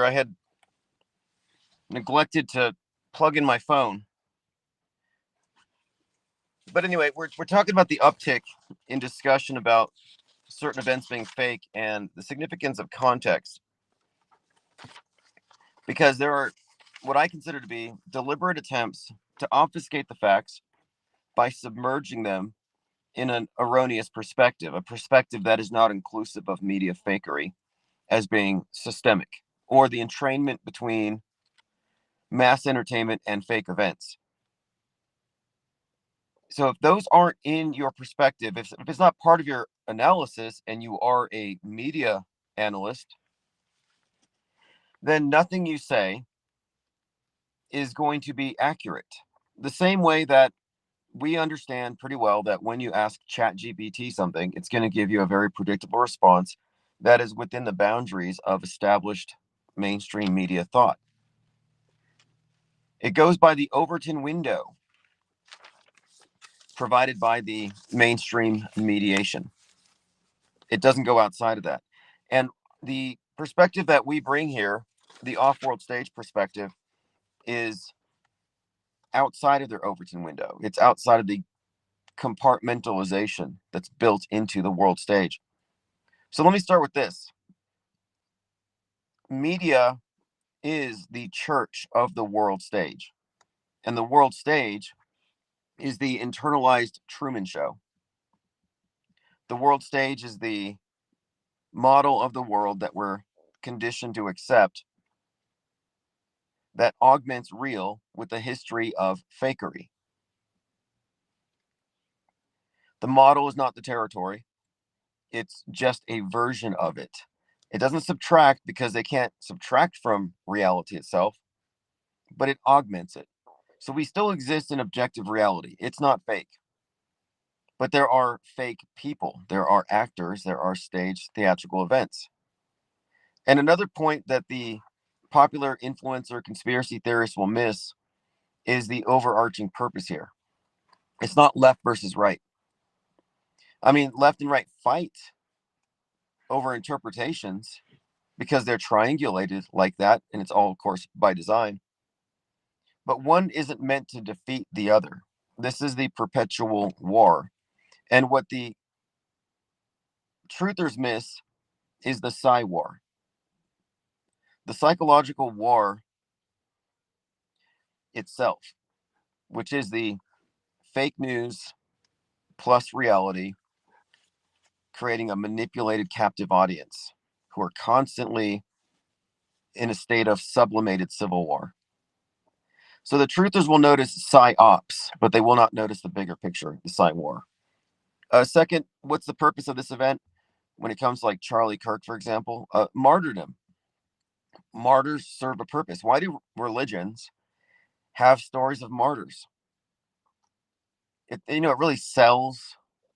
I had neglected to plug in my phone. But anyway, we're talking about the uptick in discussion about certain events being fake and the significance of context. Because there are what I consider to be deliberate attempts to obfuscate the facts by submerging them in an erroneous perspective, a perspective that is not inclusive of media fakery as being systemic, or the entrainment between mass entertainment and fake events. So if those aren't in your perspective, if it's not part of your analysis and you are a media analyst, then nothing you say is going to be accurate. The same way that we understand pretty well that when you ask ChatGPT something, it's going to give you a very predictable response that is within the boundaries of established mainstream media thought. It goes by the Overton window provided by the mainstream mediation. It doesn't go outside of that. And the perspective that we bring here, the off-world stage perspective, is outside of their Overton window. It's outside of the compartmentalization that's built into the world stage. So let me start with this. Media is the church of the world stage. And the world stage is the internalized Truman Show. The world stage is the model of the world that we're conditioned to accept that augments real with a history of fakery. The model is not the territory. It's just a version of it. It doesn't subtract because they can't subtract from reality itself, but it augments it. So we still exist in objective reality. It's not fake. But there are fake people. There are actors. There are staged theatrical events. And another point that the popular influencer conspiracy theorists will miss is the overarching purpose here. It's not left versus right. I mean, left and right fight over interpretations because they're triangulated like that, and it's all, of course, by design. But one isn't meant to defeat the other. This is the perpetual war. And what the truthers miss is the psy war. The psychological war itself, which is the fake news plus reality, creating a manipulated captive audience who are constantly in a state of sublimated civil war. So the truthers will notice psyops, but they will not notice the bigger picture, the psy war. Second, what's the purpose of this event when it comes to like Charlie Kirk, for example? Martyrdom. Martyrs serve a purpose. Why do religions have stories of martyrs? It really sells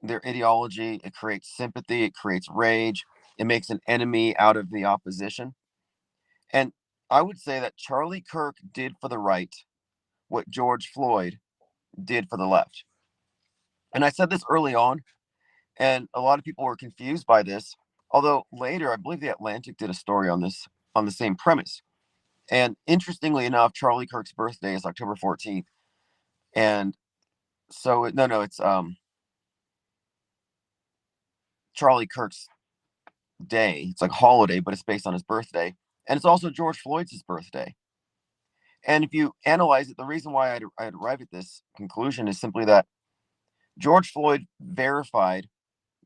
their ideology. It creates sympathy. It creates rage. It makes an enemy out of the opposition. And I would say that Charlie Kirk did for the right what George Floyd did for the left. And I said this early on, and a lot of people were confused by this. Although later, I believe the Atlantic did a story on this on the same premise. And interestingly enough, Charlie Kirk's birthday is October 14th. And so it's Charlie Kirk's day. It's like holiday, but it's based on his birthday. And it's also George Floyd's birthday. And if you analyze it, the reason why I'd arrive at this conclusion is simply that George Floyd verified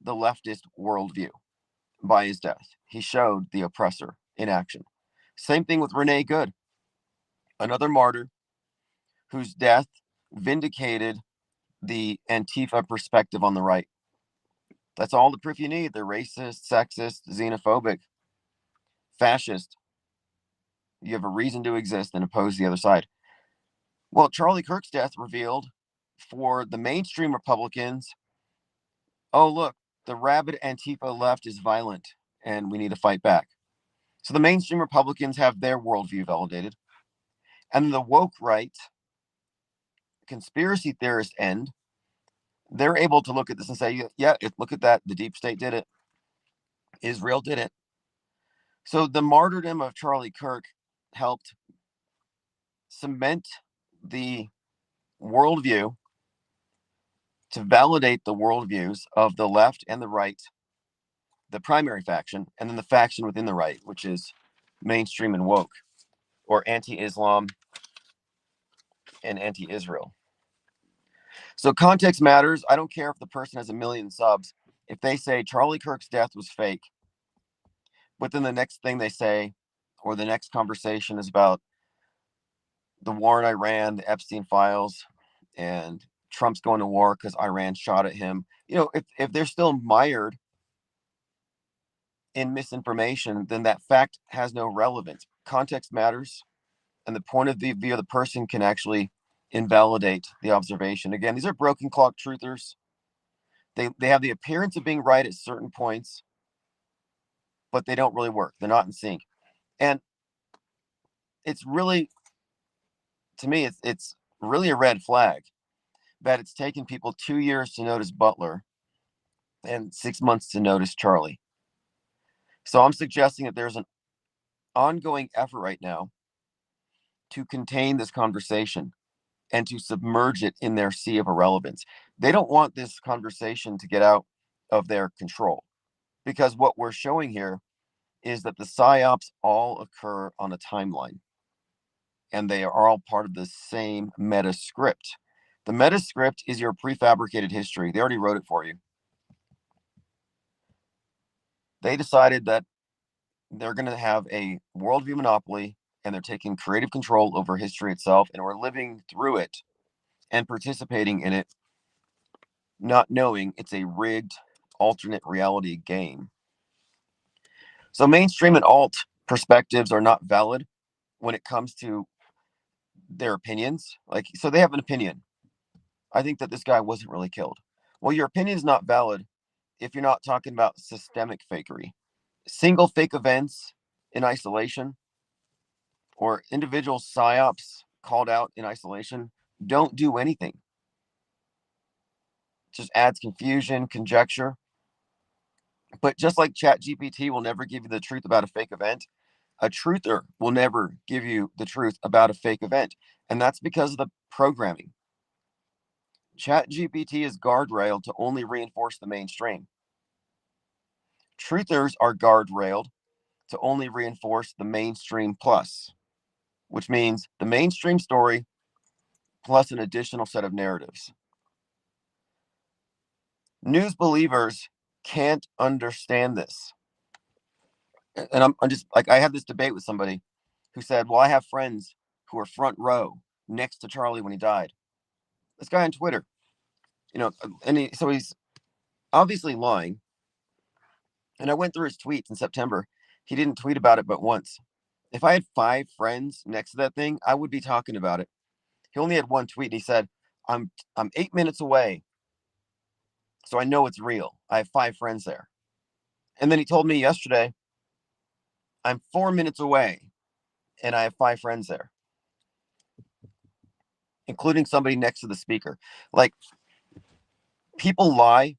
the leftist worldview by his death. He showed the oppressor in action. Same thing with Renee Good, another martyr whose death vindicated the Antifa perspective on the right. That's all the proof you need. They're racist, sexist, xenophobic, fascist. You have a reason to exist and oppose the other side. Well, Charlie Kirk's death revealed for the mainstream Republicans, oh, look, the rabid Antifa left is violent and we need to fight back. So the mainstream Republicans have their worldview validated. And the woke right, conspiracy theorist end, they're able to look at this and say, yeah, look at that. The deep state did it. Israel did it. So the martyrdom of Charlie Kirk helped cement the worldview, to validate the worldviews of the left and the right, the primary faction, and then the faction within the right, which is mainstream and woke, or anti-Islam and anti-Israel. So context matters. I don't care if the person has 1 million subs. If they say Charlie Kirk's death was fake, but then the next thing they say, or the next conversation is about the war in Iran, the Epstein files, and Trump's going to war because Iran shot at him. If they're still mired in misinformation, then that fact has no relevance. Context matters, and the point of view of the person can actually invalidate the observation. Again, these are broken clock truthers. They have the appearance of being right at certain points, but they don't really work. They're not in sync. And it's really, to me, it's really a red flag that it's taken people 2 years to notice Butler and 6 months to notice Charlie. So I'm suggesting that there's an ongoing effort right now to contain this conversation and to submerge it in their sea of irrelevance. They don't want this conversation to get out of their control, because what we're showing here is that the psyops all occur on a timeline, and they are all part of the same meta script. The meta script is your prefabricated history. They already wrote it for you. They decided that they're going to have a worldview monopoly, and they're taking creative control over history itself, and we're living through it and participating in it, not knowing it's a rigged alternate reality game. So mainstream and alt perspectives are not valid when it comes to their opinions. So they have an opinion. I think that this guy wasn't really killed. Well, your opinion is not valid if you're not talking about systemic fakery. Single fake events in isolation, or individual psyops called out in isolation, don't do anything. It just adds confusion, conjecture. But just like ChatGPT will never give you the truth about a fake event, a truther will never give you the truth about a fake event. And that's because of the programming. ChatGPT is guardrailed to only reinforce the mainstream. Truthers are guardrailed to only reinforce the mainstream plus, which means the mainstream story plus an additional set of narratives. News believers can't understand this. And I'm just like, I had this debate with somebody who said, well, I have friends who are front row next to Charlie when he died. This guy on Twitter, and so he's obviously lying. And I went through his tweets in September. He didn't tweet about it but once. If I had 5 friends next to that thing, I would be talking about it. He only had one tweet, and he said, I'm 8 minutes away, so I know it's real. I have 5 friends there. And then he told me yesterday, I'm 4 minutes away, and I have 5 friends there, including somebody next to the speaker. Like, people lie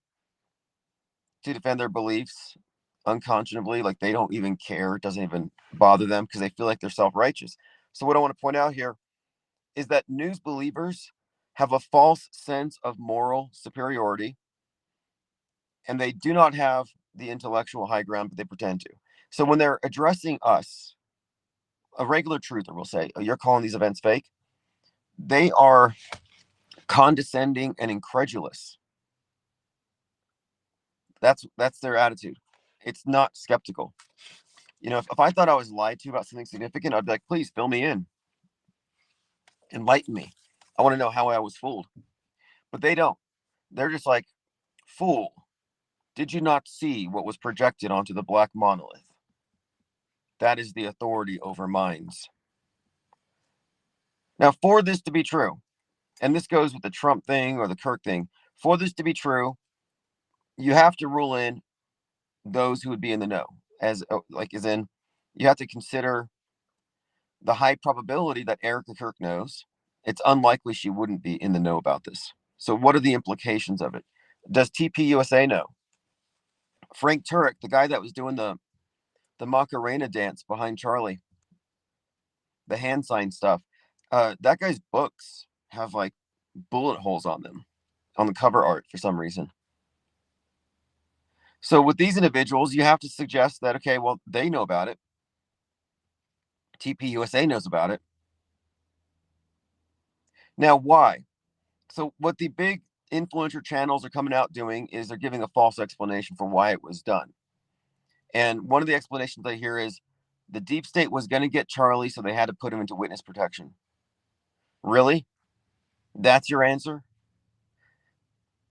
to defend their beliefs unconscionably. Like, they don't even care. It doesn't even bother them because they feel like they're self-righteous. So what I want to point out here is that news believers have a false sense of moral superiority, and they do not have the intellectual high ground, but they pretend to. So when they're addressing us, a regular truther will say, oh, you're calling these events fake. They are condescending and incredulous. That's their attitude. It's not skeptical. If I thought I was lied to about something significant, I'd be like, please fill me in. Enlighten me. I want to know how I was fooled. But they don't. They're just like, fool, did you not see what was projected onto the black monolith? That is the authority over minds. Now, for this to be true, and this goes with the Trump thing or the Kirk thing, for this to be true, you have to rule in those who would be in the know, as in, you have to consider the high probability that Erica Kirk knows. It's unlikely she wouldn't be in the know about this. So what are the implications of it? Does TPUSA know? Frank Turek, the guy that was doing the the Macarena dance behind Charlie, the hand sign stuff. That guy's books have like bullet holes on them on the cover art for some reason. So with these individuals, you have to suggest that, okay, well, they know about it. TPUSA knows about it. Now, why? So what the big influencer channels are coming out doing is they're giving a false explanation for why it was done. And one of the explanations I hear is the deep state was going to get Charlie, so they had to put him into witness protection. Really? That's your answer?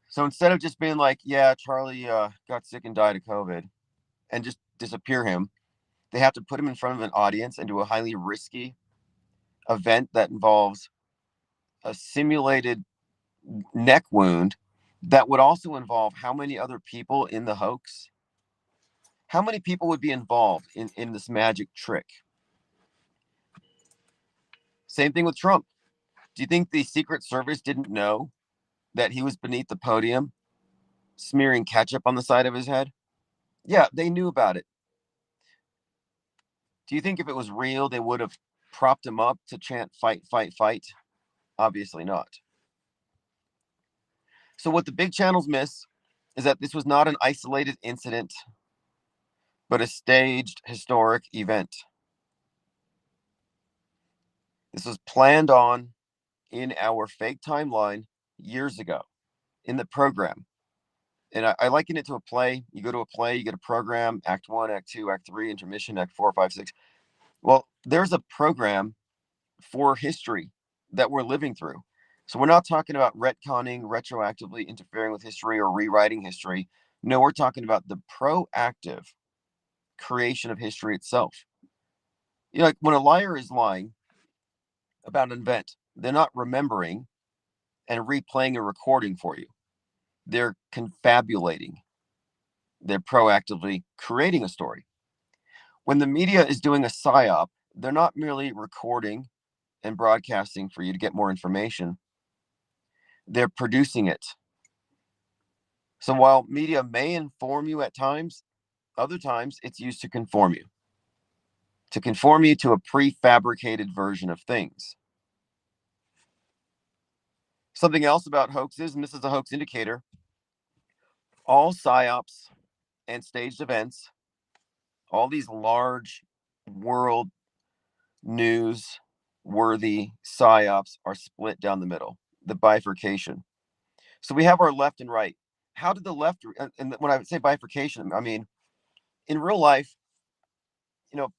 So instead of just being like, yeah, Charlie got sick and died of COVID and just disappear him, they have to put him in front of an audience and do a highly risky event that involves a simulated neck wound that would also involve how many other people in the hoax? How many people would be involved in this magic trick? Same thing with Trump. Do you think the Secret Service didn't know that he was beneath the podium smearing ketchup on the side of his head? Yeah, they knew about it. Do you think if it was real, they would have propped him up to chant fight, fight, fight? Obviously not. So, what the big channels miss is that this was not an isolated incident, but a staged historic event. This was planned on in our fake timeline years ago in the program. And I liken it to a play. You go to a play, you get a program, act one, act two, act three, intermission, act four, five, six. Well, there's a program for history that we're living through. So we're not talking about retconning, retroactively interfering with history or rewriting history. No, we're talking about the proactive creation of history itself. You know, like when a liar is lying about an event, they're not remembering and replaying a recording for you. They're confabulating. They're proactively creating a story. When the media is doing a psyop, they're not merely recording and broadcasting for you to get more information. They're producing it. So while media may inform you at times, other times it's used to conform you to a prefabricated version of things. Something else about hoaxes, and this is a hoax indicator, all psyops and staged events, all these large world news worthy psyops are split down the middle, the bifurcation. So we have our left and right. How did the left, and when I would say bifurcation, I mean, in real life, you know,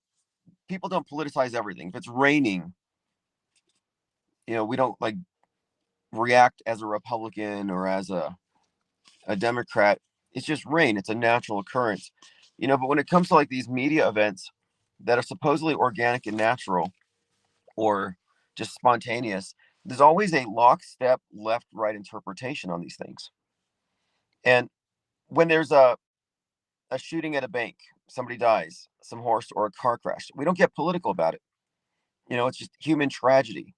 people don't politicize everything. If it's raining, we don't like react as a Republican or as a Democrat. It's just rain. It's a natural occurrence. But when it comes to like these media events that are supposedly organic and natural or just spontaneous, there's always a lockstep left-right interpretation on these things. And when there's a shooting at a bank, somebody dies, some horse or a car crash, we don't get political about it. It's just human tragedy.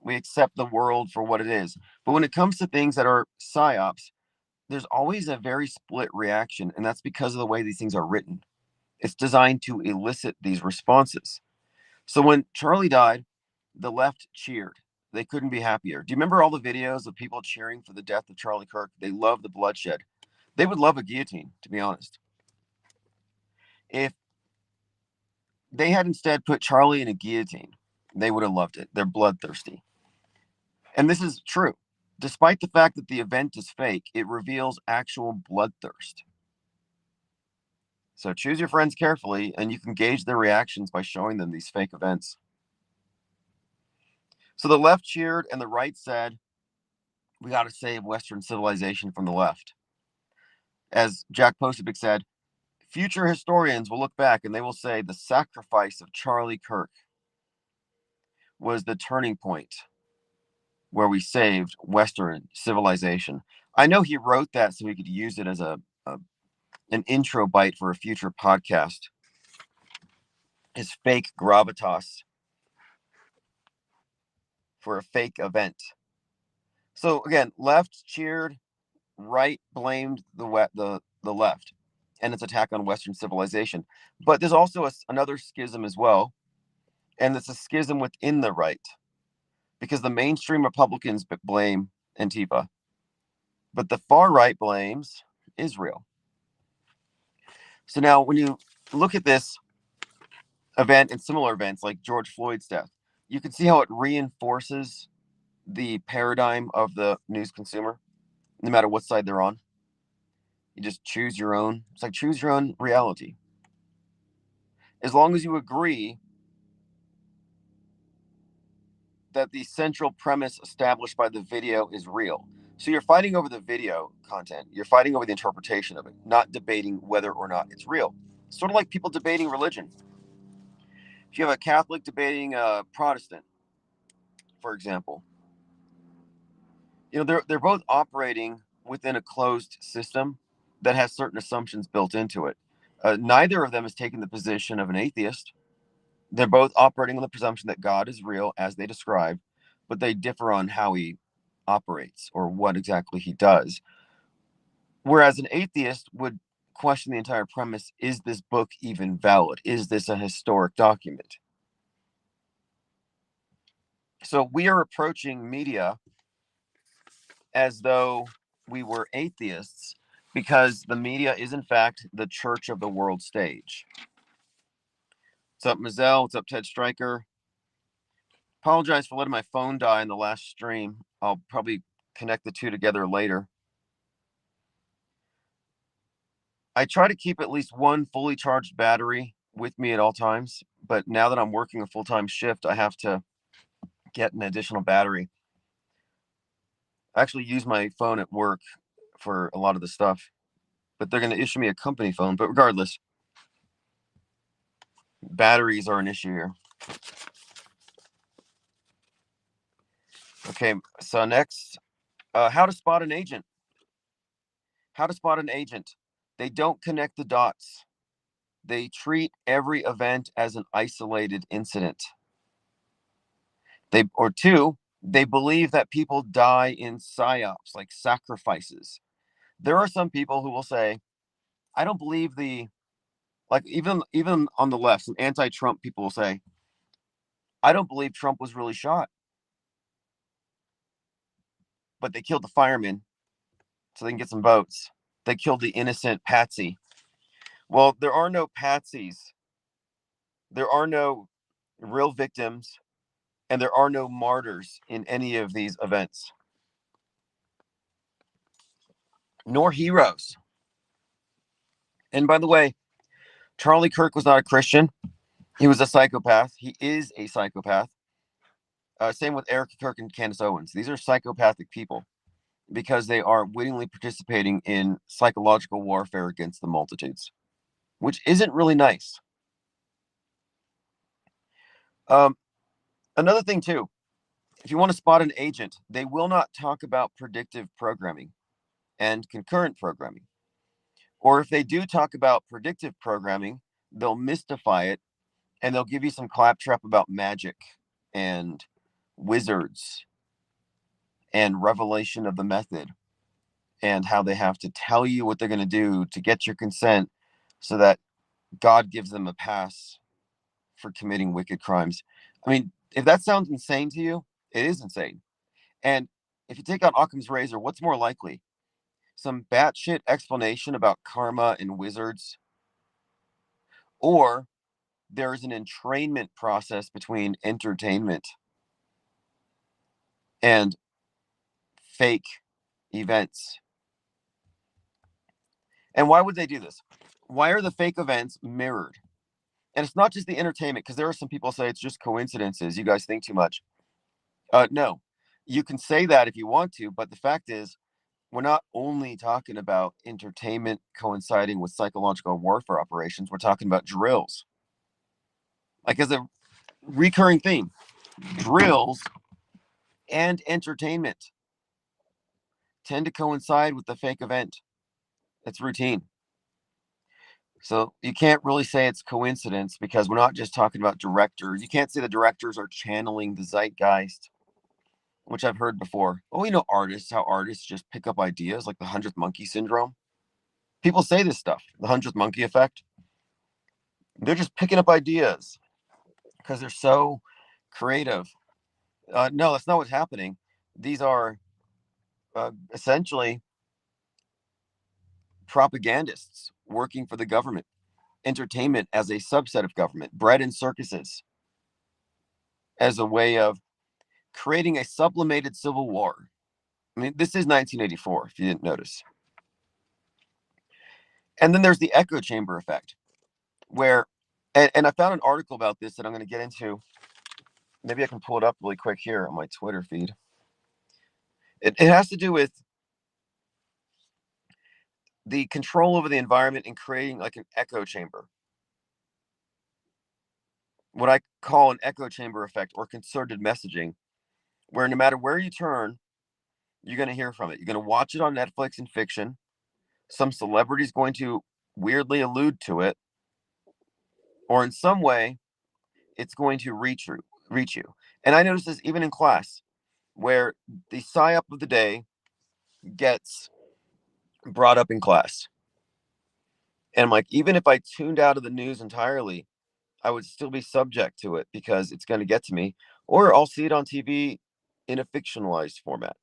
We accept the world for what it is. But when it comes to things that are psyops, there's always a very split reaction, and that's because of the way these things are written. It's designed to elicit these responses. So when Charlie died, the left cheered. They couldn't be happier. Do you remember all the videos of people cheering for the death of Charlie Kirk? They love the bloodshed. They would love a guillotine, to be honest. If they had instead put Charlie in a guillotine, they would have loved it. They're bloodthirsty. And this is true. Despite the fact that the event is fake, it reveals actual bloodthirst. So choose your friends carefully, and you can gauge their reactions by showing them these fake events. So the left cheered and the right said, we got to save Western civilization from the left. As Jack Posobiec said, future historians will look back and they will say the sacrifice of Charlie Kirk was the turning point where we saved Western civilization. I know he wrote that so he could use it as an intro bite for a future podcast. His fake gravitas for a fake event. So again, left cheered, right blamed the left. and its attack on Western civilization. But there's also another schism as well, and it's a schism within the right, because the mainstream Republicans blame Antifa, but the far right blames Israel. So now when you look at this event and similar events like George Floyd's death, you can see how it reinforces the paradigm of the news consumer, no matter what side they're on. You just choose your own. It's like choose your own reality. As long as you agree that the central premise established by the video is real. So you're fighting over the video content. You're fighting over the interpretation of it, not debating whether or not it's real. Sort of like people debating religion. If you have a Catholic debating a Protestant, for example, they're both operating within a closed system that has certain assumptions built into it. Neither of them has taken the position of an atheist. They're both operating on the presumption that God is real as they describe, but they differ on how he operates or what exactly he does. Whereas an atheist would question the entire premise, is this book even valid? Is this a historic document? So we are approaching media as though we were atheists because the media is in fact the church of the world stage. What's up, Mazel? What's up, Ted Stryker? Apologize for letting my phone die in the last stream. I'll probably connect the two together later. I try to keep at least one fully charged battery with me at all times, but now that I'm working a full-time shift, I have to get an additional battery. I actually use my phone at work for a lot of the stuff, but they're going to issue me a company phone. But regardless, batteries are an issue here. Okay, so next, how to spot an agent. How to spot an agent. They don't connect the dots. They treat every event as an isolated incident. They believe that people die in psyops, like sacrifices. There are some people who will say, I don't believe even on the left, some anti-Trump people will say, I don't believe Trump was really shot. But they killed the fireman so they can get some votes. They killed the innocent patsy. Well, there are no patsies. There are no real victims, and there are no martyrs in any of these events, nor heroes. And by the way, Charlie Kirk was not a Christian. He was a psychopath. He is a psychopath. Same with Eric Kirk and Candace Owens. These are psychopathic people because they are wittingly participating in psychological warfare against the multitudes, which isn't really nice. Another thing, too, if you want to spot an agent, they will not talk about predictive programming and concurrent programming. Or if they do talk about predictive programming, they'll mystify it and they'll give you some claptrap about magic and wizards and revelation of the method and how they have to tell you what they're going to do to get your consent so that God gives them a pass for committing wicked crimes. I mean, if that sounds insane to you, it is insane. And if you take out Occam's razor, what's more likely? Some batshit explanation about karma and wizards, or there's an entrainment process between entertainment and fake events. And why would they do this? Why are the fake events mirrored? And it's not just the entertainment, because there are some people say it's just coincidences. You guys think too much. No, you can say that if you want to, but the fact is, we're not only talking about entertainment coinciding with psychological warfare operations. We're talking about drills. Like as a recurring theme, drills and entertainment tend to coincide with the fake event. It's routine. So you can't really say it's coincidence because we're not just talking about directors. You can't say the directors are channeling the zeitgeist, which I've heard before. Oh, artists, how artists just pick up ideas like the 100th monkey syndrome. People say this stuff, the 100th monkey effect. They're just picking up ideas because they're so creative. No, that's not what's happening. These are essentially propagandists working for the government, entertainment as a subset of government, bread and circuses as a way of creating a sublimated civil war. I mean, this is 1984, if you didn't notice. And then there's the echo chamber effect, where, and I found an article about this that I'm going to get into. Maybe I can pull it up really quick here on my Twitter feed. It has to do with the control over the environment and creating like an echo chamber. What I call an echo chamber effect or concerted messaging, where no matter where you turn, you're going to hear from it. You're going to watch it on Netflix and fiction. Some celebrity's going to weirdly allude to it, or in some way, it's going to reach you. And I notice this even in class, where the psyop of the day gets brought up in class. And I'm like, even if I tuned out of the news entirely, I would still be subject to it because it's going to get to me, or I'll see it on TV in a fictionalized format.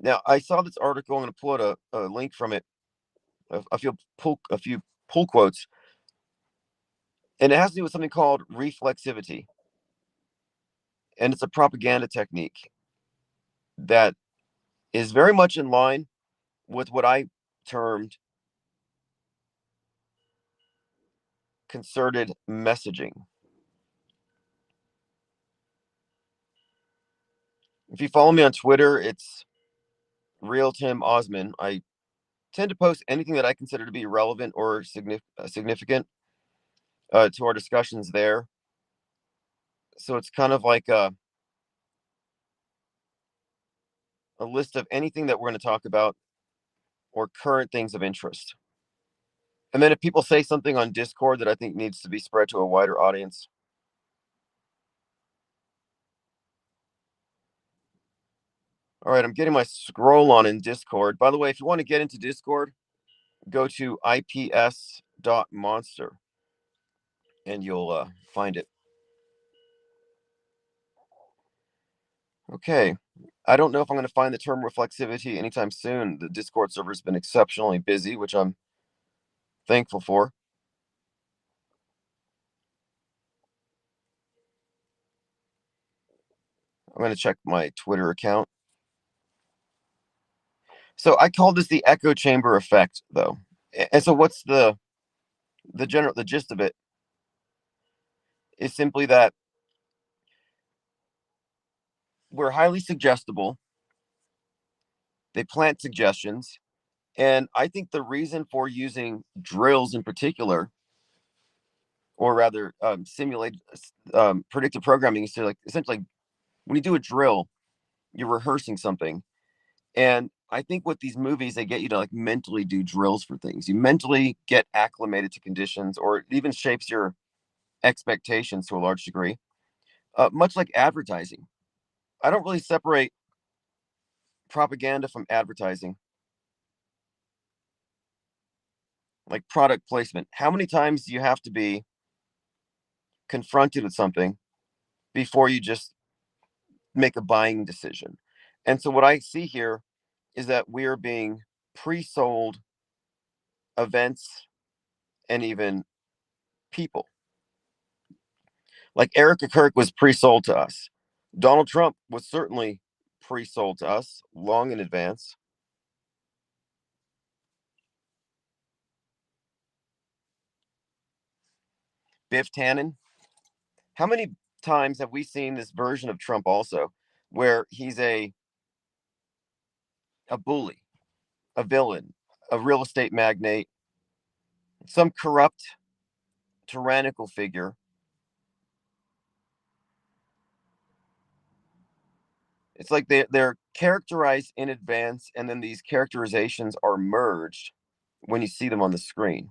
Now, I saw this article. I'm going to pull out a link from it, a few pull quotes, and it has to do with something called reflexivity. And it's a propaganda technique that is very much in line with what I termed concerted messaging. If you follow me on Twitter, it's Real Tim Osman. I tend to post anything that I consider to be relevant or significant to our discussions there. So it's kind of like a list of anything that we're going to talk about or current things of interest. And then if people say something on Discord that I think needs to be spread to a wider audience, all right, I'm getting my scroll on in Discord. By the way, if you want to get into Discord, go to ips.monster and you'll find it. Okay. I don't know if I'm going to find the term reflexivity anytime soon. The Discord server's been exceptionally busy, which I'm thankful for. I'm going to check my Twitter account. So I call this the echo chamber effect, though. And so what's the gist of it is simply that we're highly suggestible. They plant suggestions. And I think the reason for using drills in particular, or rather simulated predictive programming, is to like essentially when you do a drill, you're rehearsing something. And I think with these movies, they get you to like mentally do drills for things. You mentally get acclimated to conditions, or it even shapes your expectations to a large degree, much like advertising. I don't really separate propaganda from advertising, like product placement. How many times do you have to be confronted with something before you just make a buying decision? And so what I see here is that we are being pre-sold events and even people. Like Erica Kirk was pre-sold to us. Donald Trump was certainly pre-sold to us long in advance. Biff Tannen. How many times have we seen this version of Trump also, where he's a bully, a villain, a real estate magnate, some corrupt, tyrannical figure? It's like they're characterized in advance, and then these characterizations are merged when you see them on the screen.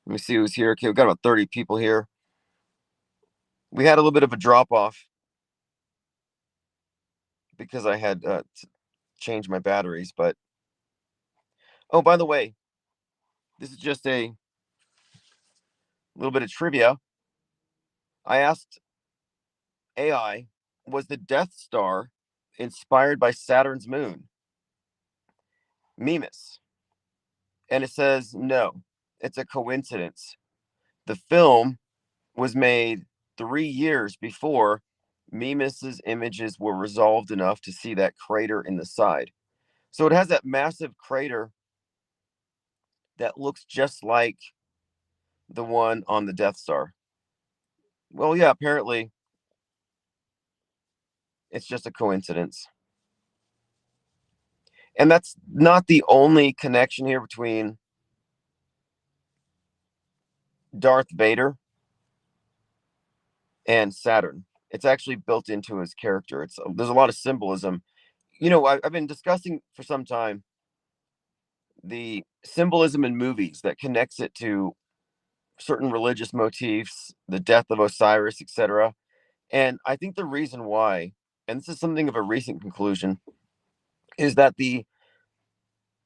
Let me see who's here. Okay, we've got about 30 people here. We had a little bit of a drop off because I had change my batteries. But oh, by the way, this is just a little bit of trivia. I asked AI, was the Death Star inspired by Saturn's moon, Mimas? And it says no, it's a coincidence. The film was made 3 years before Mimas's images were resolved enough to see that crater in the side. So it has that massive crater that looks just like the one on the Death Star. Well, yeah, apparently it's just a coincidence. And that's not the only connection here between Darth Vader and Saturn. It's actually built into his character. There's a lot of symbolism. I've been discussing for some time the symbolism in movies that connects it to certain religious motifs, the death of Osiris, etc. And I think the reason why, and this is something of a recent conclusion, is that the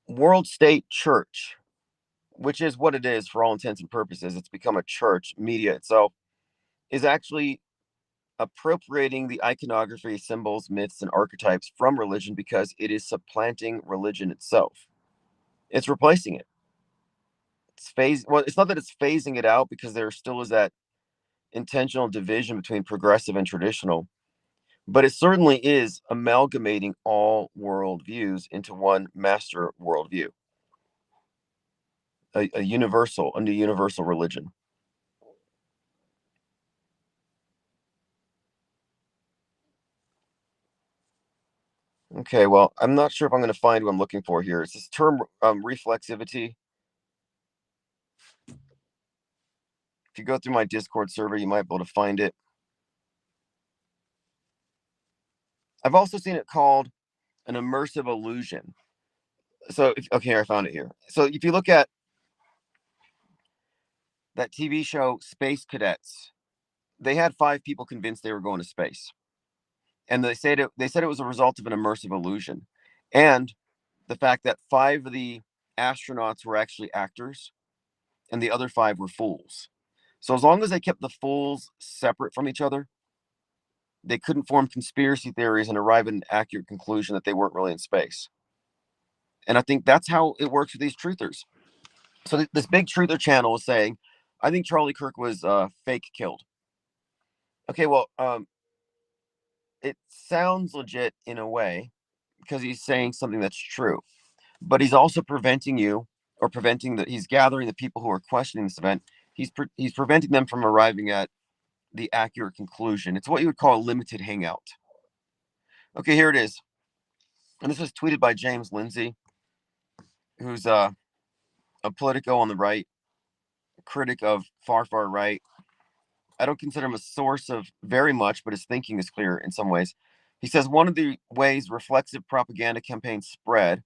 world state church, which is what it is for all intents and purposes, it's become a church, media itself, is actually appropriating the iconography, symbols, myths, and archetypes from religion because it is supplanting religion itself. It's replacing it. It's not that it's phasing it out, because there still is that intentional division between progressive and traditional, but it certainly is amalgamating all worldviews into one master worldview, a new universal religion. Okay, well, I'm not sure if I'm going to find what I'm looking for here. It's this term, reflexivity. If you go through my Discord server, you might be able to find it. I've also seen it called an immersive illusion. So, okay, I found it here. So, if you look at that TV show Space Cadets, they had 5 people convinced they were going to space, and they said it was a result of an immersive illusion, and the fact that 5 of the astronauts were actually actors, and the other 5 were fools. So as long as they kept the fools separate from each other, they couldn't form conspiracy theories and arrive at an accurate conclusion that they weren't really in space. And I think that's how it works with these truthers. So this big truther channel is saying, I think Charlie Kirk was fake killed. Okay, well, it sounds legit in a way because he's saying something that's true, but he's also preventing you, or he's gathering the people who are questioning this event. He's preventing them from arriving at the accurate conclusion. It's what you would call a limited hangout. Okay, here it is. And this was tweeted by James Lindsay, who's a Politico on the right, a critic of far, far right. I don't consider him a source of very much, but his thinking is clear in some ways. He says one of the ways reflexive propaganda campaigns spread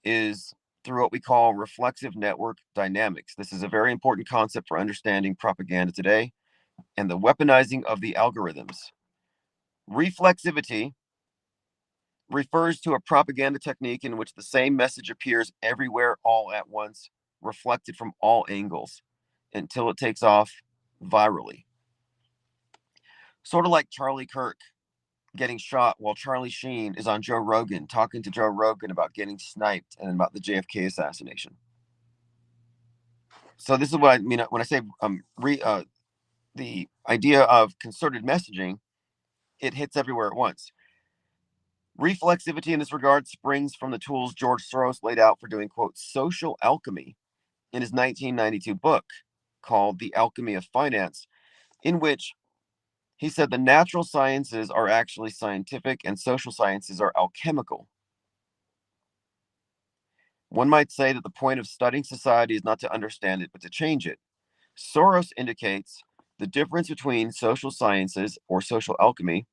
is through what we call reflexive network dynamics. This is a very important concept for understanding propaganda today and the weaponizing of the algorithms. Reflexivity refers to a propaganda technique in which the same message appears everywhere all at once, reflected from all angles, until it takes off virally. Sort of like Charlie Kirk getting shot while Charlie Sheen is on Joe Rogan talking to Joe Rogan about getting sniped and about the JFK assassination. So this is what I mean when I say the idea of concerted messaging. It hits everywhere at once. Reflexivity in this regard springs from the tools George Soros laid out for doing, quote, social alchemy in his 1992 book called The Alchemy of Finance, in which he said the natural sciences are actually scientific and social sciences are alchemical. One might say that the point of studying society is not to understand it, but to change it. Soros indicates the difference between social sciences or social alchemy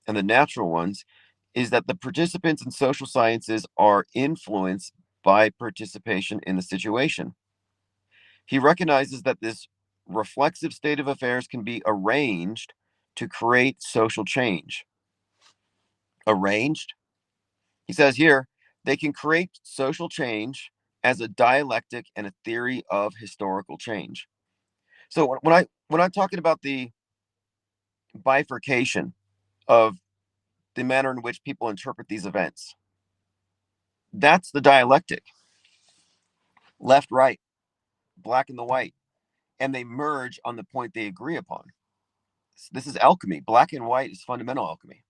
and the natural ones is that the participants in social sciences are influenced by participation in the situation. He recognizes that this reflexive state of affairs can be arranged to create social change. Arranged? He says here, they can create social change as a dialectic and a theory of historical change. So when I'm talking about the bifurcation of the manner in which people interpret these events, that's the dialectic. Left, right, black and the white, and they merge on the point they agree upon. This is alchemy. Black and white is fundamental alchemy.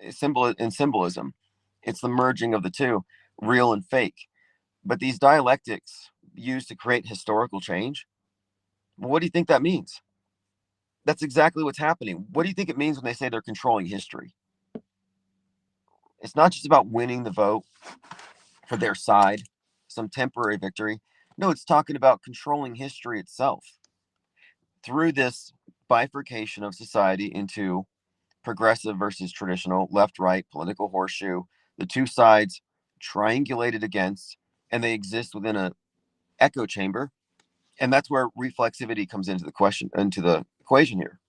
Symbolism, it's the merging of the two, real and fake. But these dialectics used to create historical change, what do you think that means? That's exactly what's happening. What do you think it means when they say they're controlling history? It's not just about winning the vote for their side, some temporary victory. No, it's talking about controlling history itself through this bifurcation of society into progressive versus traditional, left, right, political horseshoe, the two sides triangulated against, and they exist within an echo chamber. And that's where reflexivity comes into the equation here.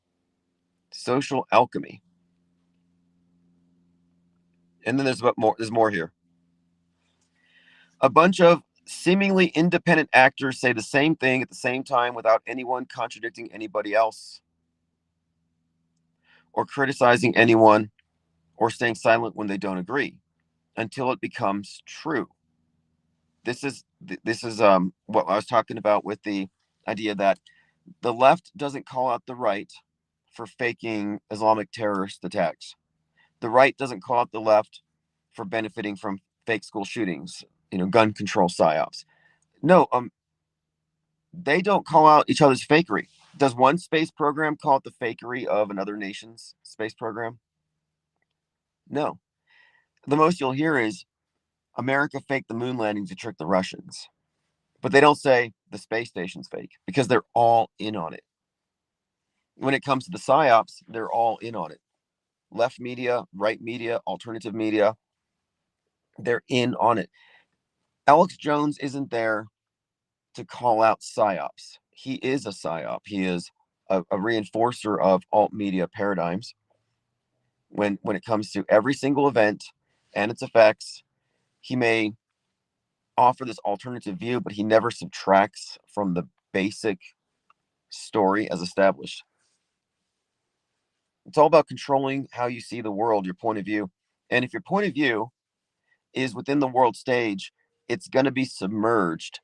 Social alchemy. And then there's more here. A bunch of seemingly independent actors say the same thing at the same time without anyone contradicting anybody else or criticizing anyone or staying silent when they don't agree until it becomes true. This is what I was talking about with the idea that the left doesn't call out the right for faking Islamic terrorist attacks. The right doesn't call out the left for benefiting from fake school shootings, gun control psyops. No, they don't call out each other's fakery. Does one space program call it the fakery of another nation's space program? No. The most you'll hear is America faked the moon landing to trick the Russians. But they don't say the space station's fake because they're all in on it. When it comes to the psyops, they're all in on it. Left media, right media, alternative media, they're in on it. Alex Jones isn't there to call out psyops. He is a psyop. He is a reinforcer of alt media paradigms when it comes to every single event and its effects. He may offer this alternative view, but he never subtracts from the basic story as established. It's all about controlling how you see the world, your point of view. And if your point of view is within the world stage, it's going to be submerged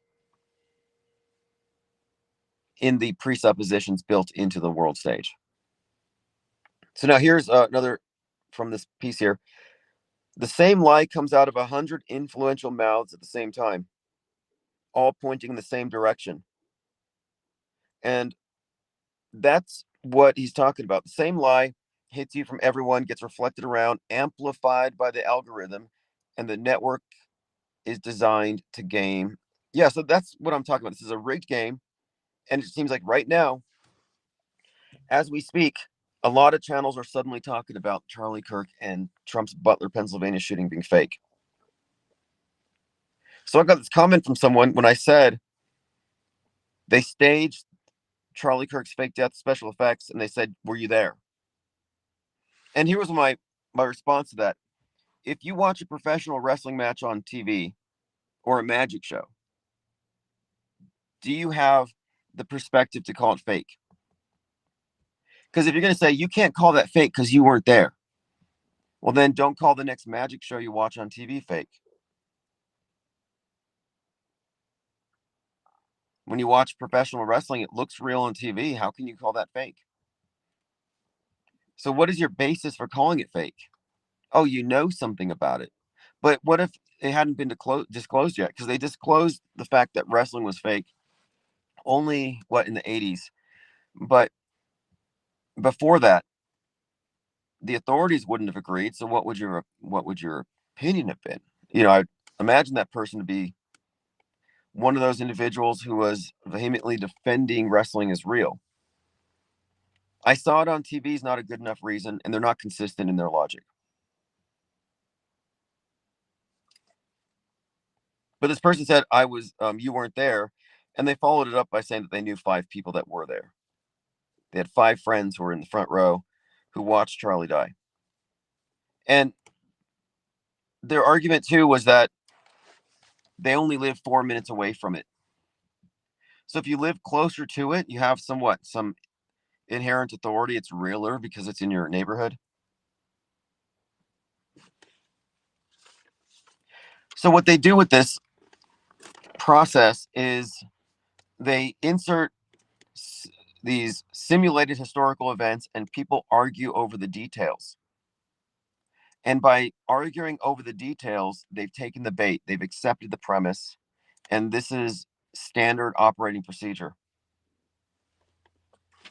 in the presuppositions built into the world stage. So now here's another from this piece here. The same lie comes out of 100 influential mouths at the same time, all pointing in the same direction. And that's what he's talking about. The same lie hits you from everyone, gets reflected around, amplified by the algorithm, and the network is designed to game. Yeah, so that's what I'm talking about. This is a rigged game. And it seems like right now, as we speak, a lot of channels are suddenly talking about Charlie Kirk and Trump's Butler, Pennsylvania shooting being fake. So I got this comment from someone when I said they staged Charlie Kirk's fake death special effects, and they said, "Were you there?" And here was my response to that. If you watch a professional wrestling match on TV or a magic show, do you have the perspective to call it fake? Because if you're going to say you can't call that fake because you weren't there, well, then don't call the next magic show you watch on TV fake. When you watch professional wrestling, it looks real on TV. How can you call that fake? So, what is your basis for calling it fake? Oh, you know something about it. But what if it hadn't been disclosed yet? Because they disclosed the fact that wrestling was fake only, in the 80s. But before that, the authorities wouldn't have agreed. So what would your opinion have been? I imagine that person to be one of those individuals who was vehemently defending wrestling as real. I saw it on TV is not a good enough reason, and they're not consistent in their logic. But this person said, you weren't there. And they followed it up by saying that they knew 5 people that were there. They had 5 friends who were in the front row who watched Charlie die. And their argument too was that they only live 4 minutes away from it. So if you live closer to it, you have some inherent authority. It's realer because it's in your neighborhood. So what they do with this process is they insert these simulated historical events and people argue over the details. And by arguing over the details, they've taken the bait, they've accepted the premise, and this is standard operating procedure.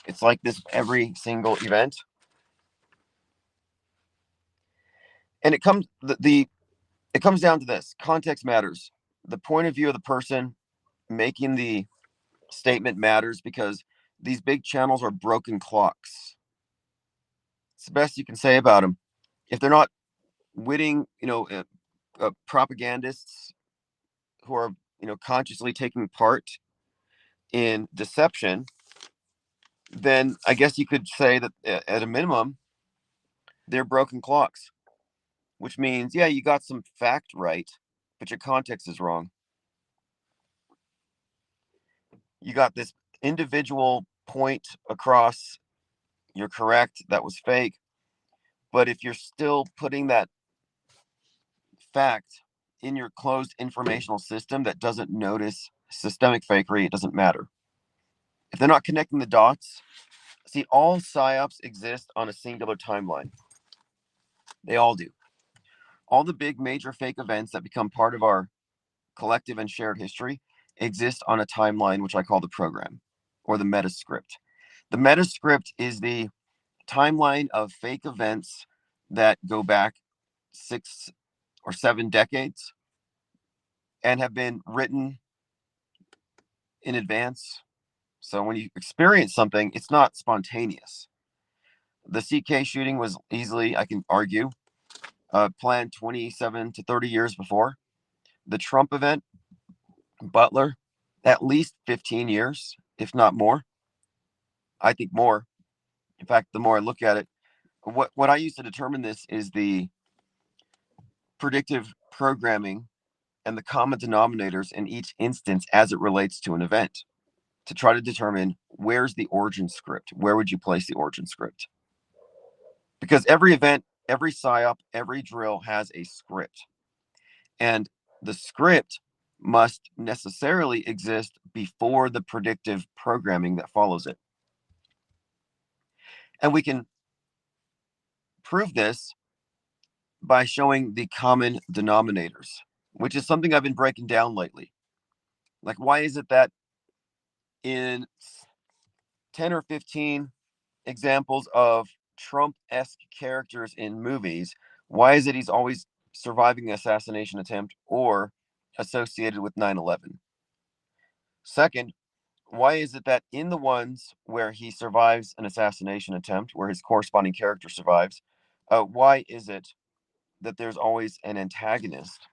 It's like this every single event. And it comes it comes down to this. Context matters. The point of view of the person making the statement matters because these big channels are broken clocks. It's the best you can say about them. If they're not witting, propagandists who are, consciously taking part in deception, then I guess you could say that at a minimum, they're broken clocks, which means, yeah, you got some fact right, but your context is wrong. You got this individual point across, you're correct, that was fake. But if you're still putting that fact in your closed informational system that doesn't notice systemic fakery, it doesn't matter. If they're not connecting the dots, see, all psyops exist on a singular timeline. They all do. All the big major fake events that become part of our collective and shared history exist on a timeline, which I call the program or the metascript. The metascript is the timeline of fake events that go back 6 or 7 decades and have been written in advance. So when you experience something, it's not spontaneous. The CK shooting was easily, I can argue, planned 27 to 30 years before. The Trump event, Butler, at least 15 years, if not more. I think more. In fact, the more I look at it, what I use to determine this is the predictive programming and the common denominators in each instance as it relates to an event to try to determine where's the origin script. Where would you place the origin script? Because every event, every psyop, every drill has a script. And the script must necessarily exist before the predictive programming that follows it. And we can prove this by showing the common denominators, which is something I've been breaking down lately. Like, why is it that in 10 or 15 examples of Trump-esque characters in movies, why is it he's always surviving an assassination attempt or associated with 9/11? Second, why is it that in the ones where he survives an assassination attempt, where his corresponding character survives, why is it that there's always an antagonist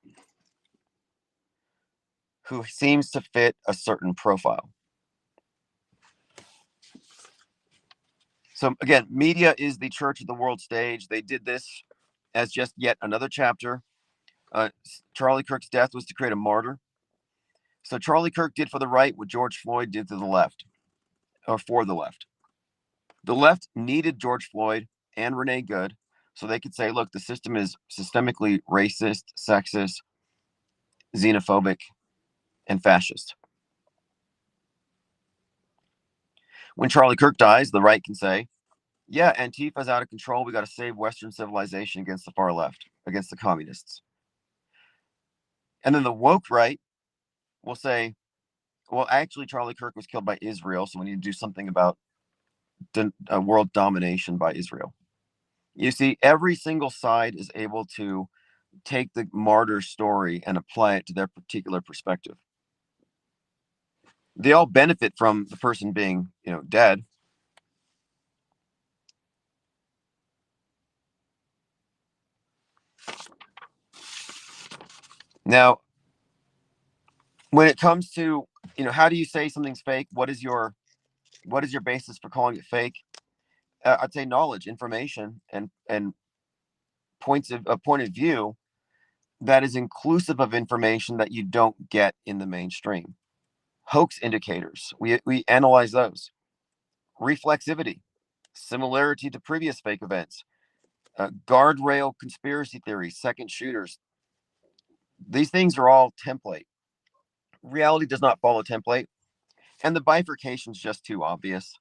who seems to fit a certain profile? So again, media is the church of the world stage. They did this as just yet another chapter. Charlie Kirk's death was to create a martyr. So Charlie Kirk did for the right what George Floyd did to the left, or for the left. The left needed George Floyd and Renee Good so they could say, look, the system is systemically racist, sexist, xenophobic, and fascist. When Charlie Kirk dies, the right can say, yeah, Antifa's out of control. We got to save Western civilization against the far left, against the communists. And then the woke right will say, well, actually, Charlie Kirk was killed by Israel, so we need to do something about world domination by Israel. You see, every single side is able to take the martyr story and apply it to their particular perspective. They all benefit from the person being, dead. Now, when it comes to, how do you say something's fake? What is your basis for calling it fake? I'd say knowledge, information, and point of view that is inclusive of information that you don't get in the mainstream. Hoax indicators, we analyze those. Reflexivity, similarity to previous fake events. Guardrail conspiracy theories, second shooters. These things are all template. Reality does not follow template, and the bifurcation is just too obvious.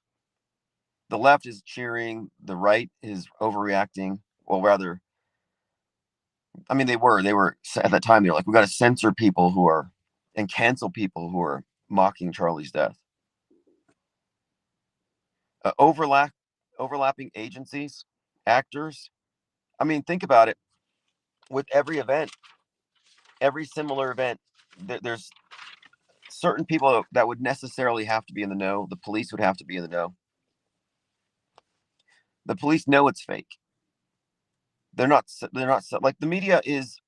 The left is cheering, the right is overreacting. Well, rather, I mean, they were at that time. They're like, we got to censor people who are and cancel people who are mocking Charlie's death. Overlapping agencies, actors. I mean, think about it. With every event, every similar event, there's certain people that would necessarily have to be in the know. The police would have to be in the know. The police know it's fake. They're not like the media is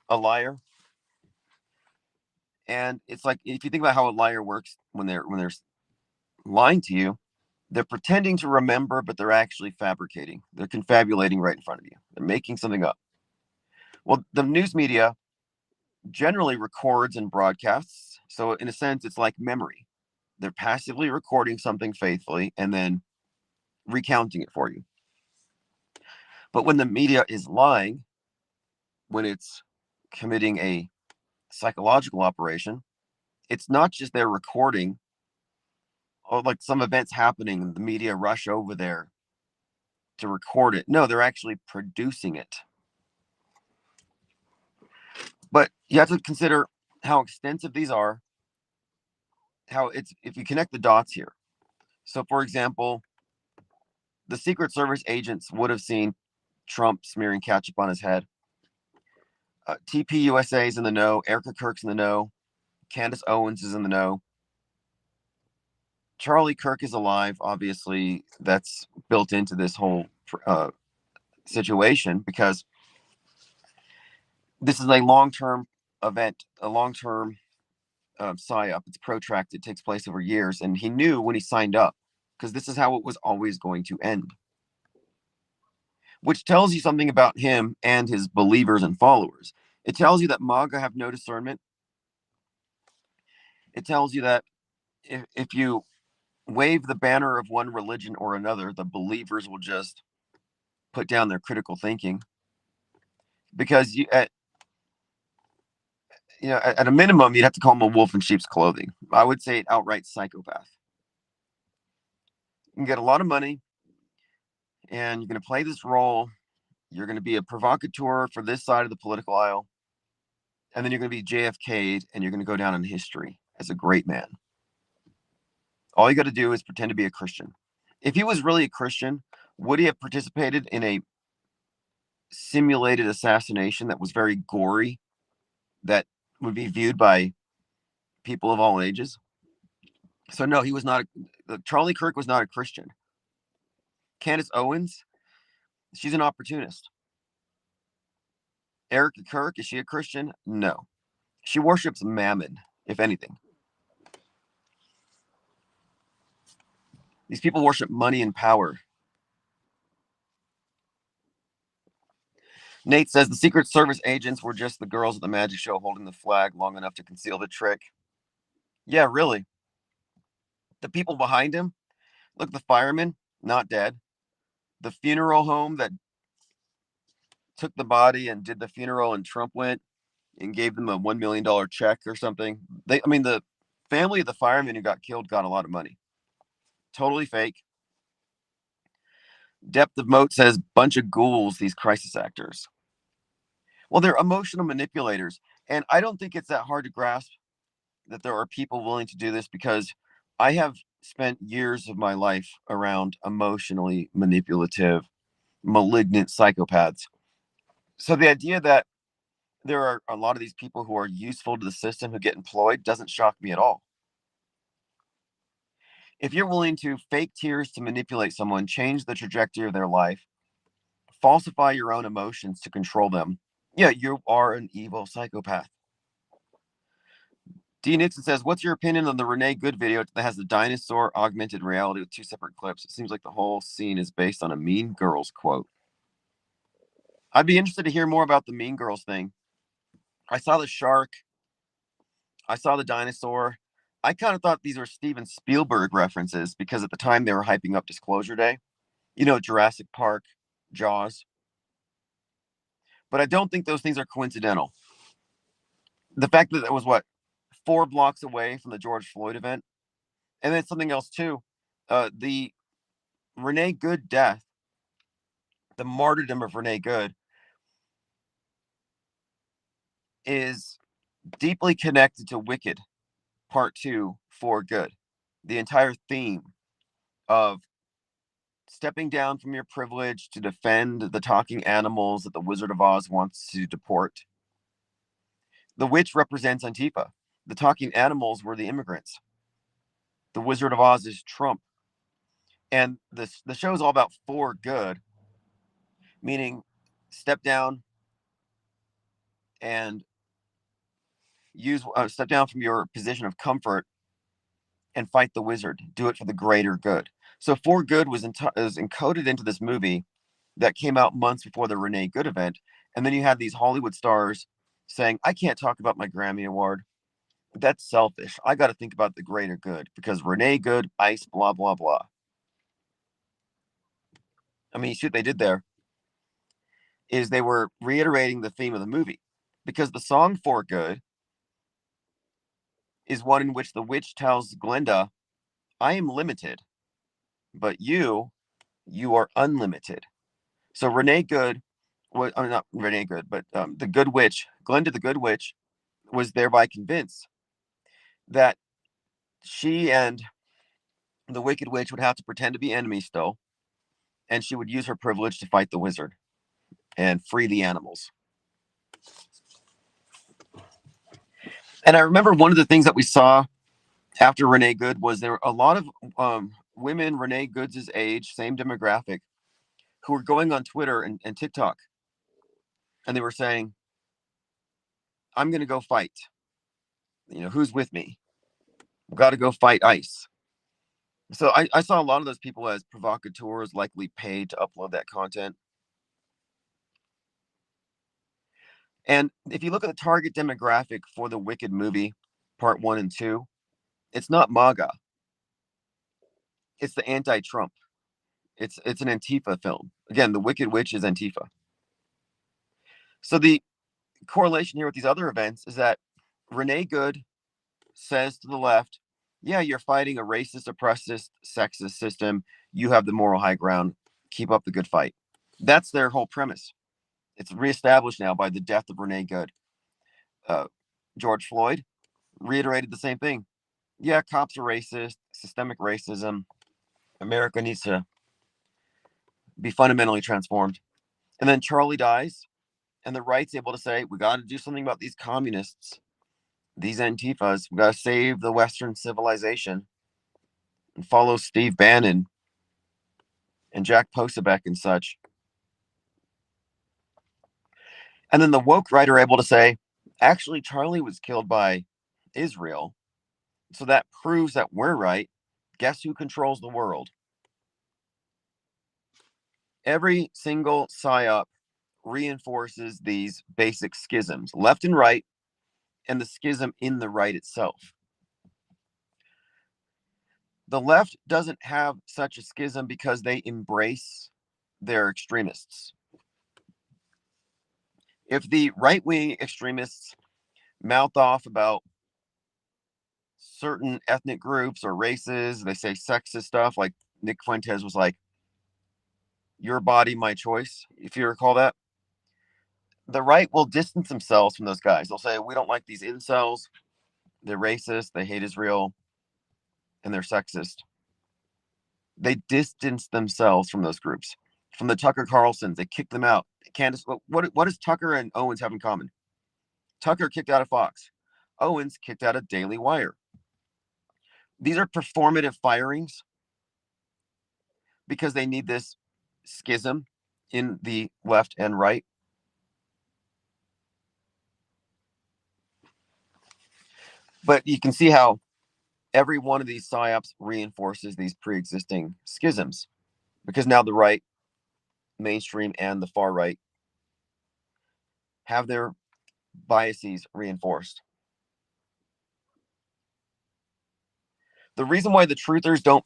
a liar. And it's like, if you think about how a liar works when they're lying to you, they're pretending to remember, but they're actually fabricating. They're confabulating right in front of you. They're making something up. Well, the news media generally records and broadcasts. So in a sense, it's like memory. They're passively recording something faithfully and then recounting it for you. But when the media is lying, when it's committing a psychological operation, it's not just they're recording or like some events happening and the media rush over there to record it. No, they're actually producing it. But you have to consider how extensive these are, how it's, if you connect the dots here. So, for example, the Secret Service agents would have seen Trump smearing ketchup on his head. TPUSA is in the know. Erica Kirk's in the know. Candace Owens is in the know. Charlie Kirk is alive. Obviously, that's built into this whole situation because this is a long-term event, a long-term psyop. It's protracted, takes place over years, and he knew when he signed up because this is how it was always going to end. Which tells you something about him and his believers and followers. It tells you that MAGA have no discernment. It tells you that if you wave the banner of one religion or another, the believers will just put down their critical thinking. Because at a minimum, you'd have to call him a wolf in sheep's clothing. I would say outright psychopath. You can get a lot of money, and you're going to play this role. You're going to be a provocateur for this side of the political aisle, and then you're going to be JFK'd, and you're going to go down in history as a great man. All you got to do is pretend to be a Christian. If he was really a Christian, would he have participated in a simulated assassination that was very gory, that would be viewed by people of all ages? So no, he was not. Charlie Kirk was not a Christian. Candace Owens, she's an opportunist. Erica Kirk, is she a Christian? No. She worships mammon, if anything. These people worship money and power. Nate says the Secret Service agents were just the girls at the magic show holding the flag long enough to conceal the trick. Yeah, really. The people behind him, look, the firemen, not dead. The funeral home that took the body and did the funeral, and Trump went and gave them a $1 million check or something. The family of the fireman who got killed got a lot of money. Totally fake. Depth of Moat says, bunch of ghouls, these crisis actors. Well, they're emotional manipulators. And I don't think it's that hard to grasp that there are people willing to do this, because I have spent years of my life around emotionally manipulative, malignant psychopaths. So the idea that there are a lot of these people who are useful to the system who get employed doesn't shock me at all. If you're willing to fake tears to manipulate someone, change the trajectory of their life, falsify your own emotions to control them, yeah, you are an evil psychopath. D. Nixon says, what's your opinion on the Renee Good video that has the dinosaur augmented reality with 2 separate clips? It seems like the whole scene is based on a Mean Girls quote. I'd be interested to hear more about the Mean Girls thing. I saw the shark. I saw the dinosaur. I kind of thought these were Steven Spielberg references because at the time they were hyping up Disclosure Day. You know, Jurassic Park, Jaws. But I don't think those things are coincidental. The fact that it was, what, 4 blocks away from the George Floyd event. And then something else, too. The Renee Good death, the martyrdom of Renee Good, is deeply connected to Wicked Part 2 for Good. The entire theme of stepping down from your privilege to defend the talking animals that the Wizard of Oz wants to deport. The witch represents Antifa. The talking animals were the immigrants. The Wizard of Oz is Trump. And the show is all about for good, meaning step down and step down from your position of comfort and fight the wizard. Do it for the greater good. So for good was encoded into this movie that came out months before the Renee Good event. And then you had these Hollywood stars saying, I can't talk about my Grammy Award. That's selfish. I got to think about the greater good because Renee Good, ICE, blah, blah, blah. I mean, shit they did there is they were reiterating the theme of the movie because the song For Good is one in which the witch tells Glinda, I am limited, but you are unlimited. So Renee Good, not Renee Good, but the Good Witch, Glinda the Good Witch, was thereby convinced that she and the Wicked Witch would have to pretend to be enemies still, and she would use her privilege to fight the wizard and free the animals. And I remember one of the things that we saw after Renee Good was there were a lot of women Renee Good's age, same demographic, who were going on Twitter and TikTok, and they were saying, I'm going to go fight. You know, who's with me? We've got to go fight ICE. So I saw a lot of those people as provocateurs, likely paid to upload that content. And if you look at the target demographic for the Wicked movie, part 1 and 2, it's not MAGA. It's the anti-Trump. It's an Antifa film. Again, the Wicked Witch is Antifa. So the correlation here with these other events is that Renee Good says to the left, yeah, you're fighting a racist, oppressist, sexist system. You have the moral high ground. Keep up the good fight. That's their whole premise. It's reestablished now by the death of Renee Good. George Floyd reiterated the same thing. Yeah, cops are racist, systemic racism. America needs to be fundamentally transformed. And then Charlie dies, and the right's able to say, we got to do something about these communists, these Antifas. We got to save the Western civilization and follow Steve Bannon and Jack Posobiec and such. And then the woke right are able to say, actually, Charlie was killed by Israel. So that proves that we're right. Guess who controls the world? Every single psyop reinforces these basic schisms, left and right, and the schism in the right itself. The left doesn't have such a schism because they embrace their extremists. If the right-wing extremists mouth off about certain ethnic groups or races, they say sexist stuff, like Nick Fuentes was like, your body, my choice, if you recall that. The right will distance themselves from those guys. They'll say, we don't like these incels. They're racist. They hate Israel. And they're sexist. They distance themselves from those groups. From the Tucker Carlsons, they kick them out. Candace, what does Tucker and Owens have in common? Tucker kicked out of Fox. Owens kicked out of Daily Wire. These are performative firings because they need this schism in the left and right. But you can see how every one of these psyops reinforces these pre-existing schisms because now the right, mainstream, and the far right have their biases reinforced. The reason why the truthers don't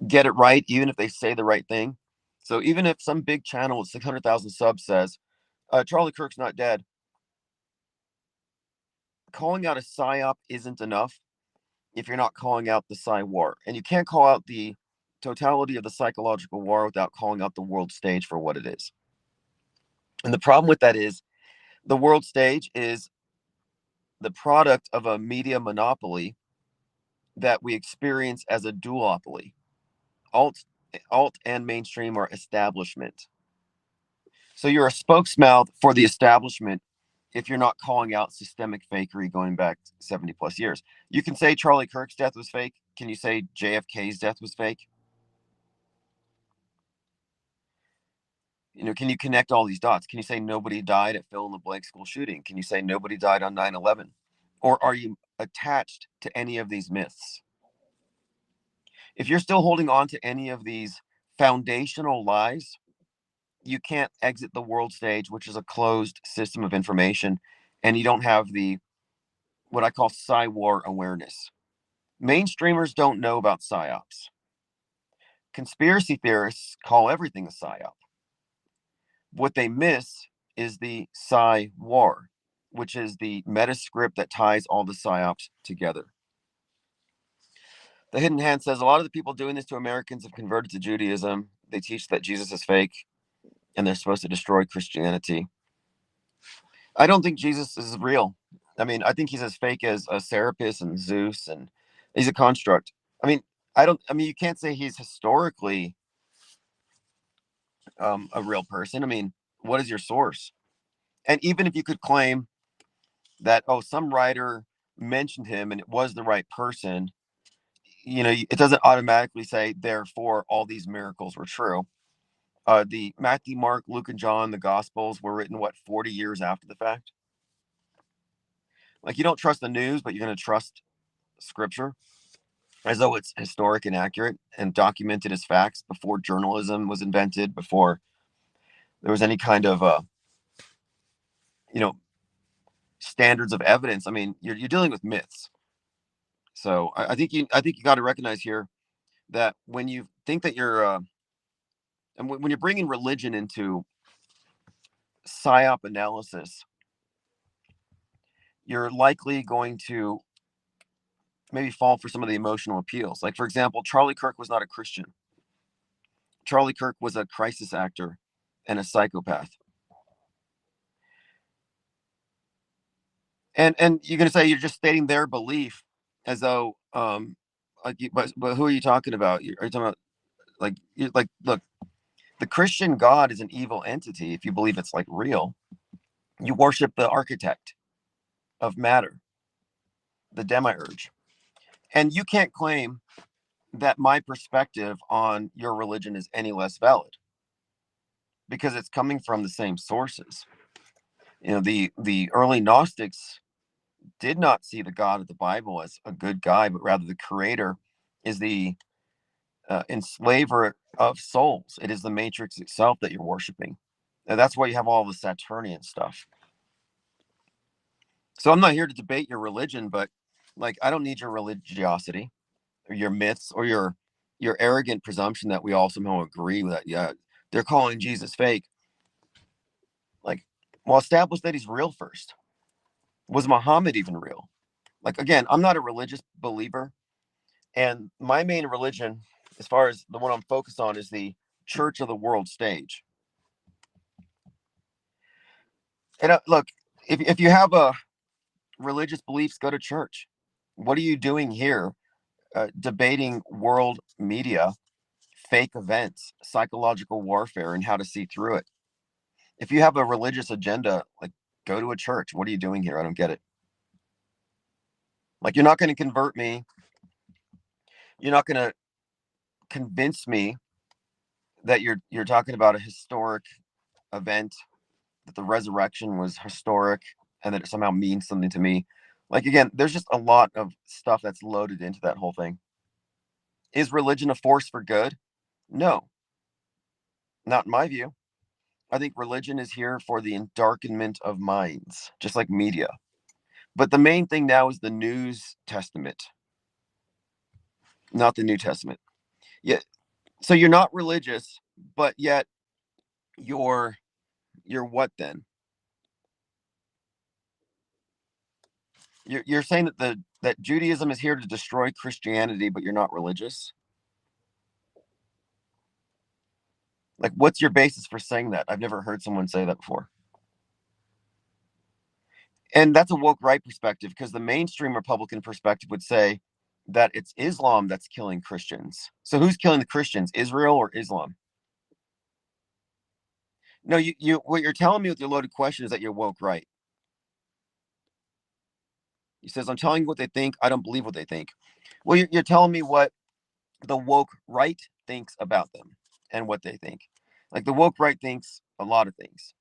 get it right, even if they say the right thing, so even if some big channel with 600,000 subs says, Charlie Kirk's not dead, calling out a psyop isn't enough if you're not calling out the psy war. And you can't call out the totality of the psychological war without calling out the world stage for what it is. And the problem with that is the world stage is the product of a media monopoly that we experience as a duopoly. Alt and mainstream are establishment. So you're a spokesmouth for the establishment if you're not calling out systemic fakery going back 70 plus years. You can say Charlie Kirk's death was fake. Can you say JFK's death was fake? Can you connect all these dots? Can you say nobody died at fill in the blank school shooting? Can you say nobody died on 9/11? Or are you attached to any of these myths? If you're still holding on to any of these foundational lies, you can't exit the world stage, which is a closed system of information, and you don't have the what I call psy-war awareness. Mainstreamers don't know about psyops. Conspiracy theorists call everything a psyop. What they miss is the psy-war, which is the meta script that ties all the psyops together. The Hidden Hand says a lot of the people doing this to Americans have converted to Judaism. They teach that Jesus is fake and they're supposed to destroy Christianity. I don't think Jesus is real. I mean, I think he's as fake as Serapis and Zeus, and he's a construct. I mean, you can't say he's historically a real person. I mean, what is your source? And even if you could claim that, oh, some writer mentioned him and it was the right person, it doesn't automatically say, therefore, all these miracles were true. The Matthew, Mark, Luke, and John, the Gospels were written, 40 years after the fact? Like, you don't trust the news, but you're going to trust scripture as though it's historic and accurate and documented as facts before journalism was invented, before there was any kind of, standards of evidence. I mean, you're dealing with myths. So I think you got to recognize here that when you think that you're, and when you're bringing religion into psyop analysis, you're likely going to maybe fall for some of the emotional appeals. Like, for example, Charlie Kirk was not a Christian. Charlie Kirk was a crisis actor and a psychopath. And you're going to say you're just stating their belief as though, but who are you talking about? Are you talking about look, the Christian God is an evil entity. If you believe it's like real, you worship the architect of matter, the demiurge. And you can't claim that my perspective on your religion is any less valid because it's coming from the same sources. The early Gnostics did not see the God of the Bible as a good guy, but rather the creator is the enslaver of souls. It is the matrix itself that you're worshiping. And that's why you have all the Saturnian stuff. So I'm not here to debate your religion, but I don't need your religiosity or your myths or your arrogant presumption that we all somehow agree with that. Yeah, they're calling Jesus fake. Well, establish that he's real first. Was Muhammad even real? Again, I'm not a religious believer, and my main religion, as far as the one I'm focused on, is the Church of the World Stage. And look, if you have a religious beliefs, go to church. What are you doing here, debating world media, fake events, psychological warfare, and how to see through it? If you have a religious agenda, go to a church. What are you doing here? I don't get it. You're not going to convert me. You're not going to convince me that you're talking about a historic event, that the resurrection was historic, and that it somehow means something to me. Again, there's just a lot of stuff that's loaded into that whole thing. Is religion a force for good? No, not in my view. I think religion is here for the endarkenment of minds, just like media. But the main thing now is the News Testament, not the New Testament. Yeah. So you're not religious, but yet you're what then? You're saying that that Judaism is here to destroy Christianity, but you're not religious? Like, what's your basis for saying that? I've never heard someone say that before. And that's a woke right perspective, because the mainstream Republican perspective would say that it's Islam that's killing Christians. So who's killing the Christians, Israel or Islam? No, you what you're telling me with your loaded question is that you're woke right. He says, I'm telling you what they think. I don't believe what they think. Well, you're telling me what the woke right thinks about them and what they think. Like the woke right thinks a lot of things,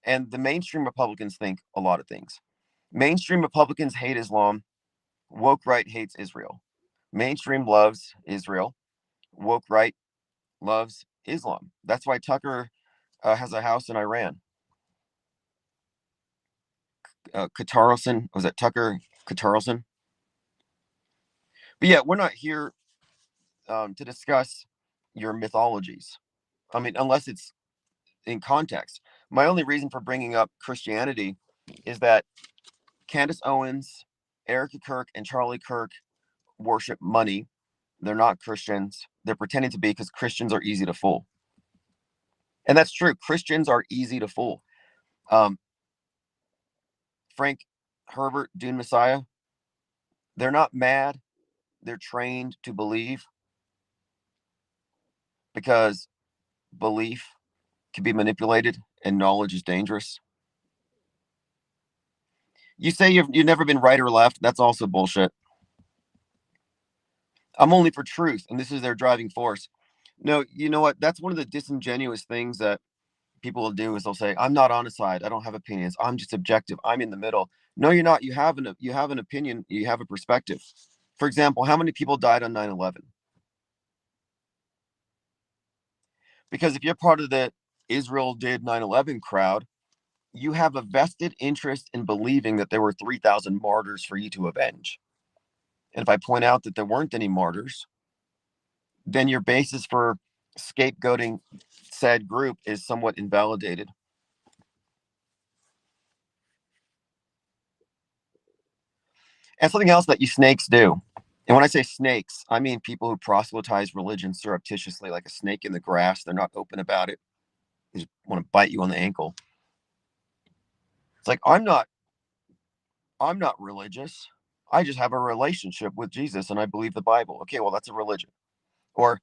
and the mainstream Republicans think a lot of things. Mainstream Republicans hate Islam. Woke right hates Israel. Mainstream loves Israel. Woke right loves Islam. That's why Tucker has a house in Iran. Katarlson, was it Tucker Katarlson? But yeah, we're not here to discuss your mythologies. I mean, unless it's in context. My only reason for bringing up Christianity is that Candace Owens, Erica Kirk, and Charlie Kirk worship money. They're not Christians. They're pretending to be, because Christians are easy to fool. And that's true. Christians are easy to fool. Um, Frank Herbert, Dune Messiah, they're not mad. They're trained to believe, because belief can be manipulated and knowledge is dangerous. You say you've never been right or left. That's also bullshit. I'm only for truth, and this is their driving force. No, you know what? That's one of the disingenuous things that people will do, is they'll say, "I'm not on a side. I don't have opinions. I'm just objective. I'm in the middle." No, you're not. You have an opinion. You have a perspective. For example, how many people died on 9/11? Because if you're part of the Israel did 9/11 crowd, you have a vested interest in believing that there were 3,000 martyrs for you to avenge. And if I point out that there weren't any martyrs, then your basis for scapegoating said group is somewhat invalidated. And something else that you snakes do. And when I say snakes, I mean people who proselytize religion surreptitiously, like a snake in the grass. They're not open about it. They just want to bite you on the ankle. It's like, I'm not religious. I just have a relationship with Jesus and I believe the Bible. Okay, well, that's a religion. Or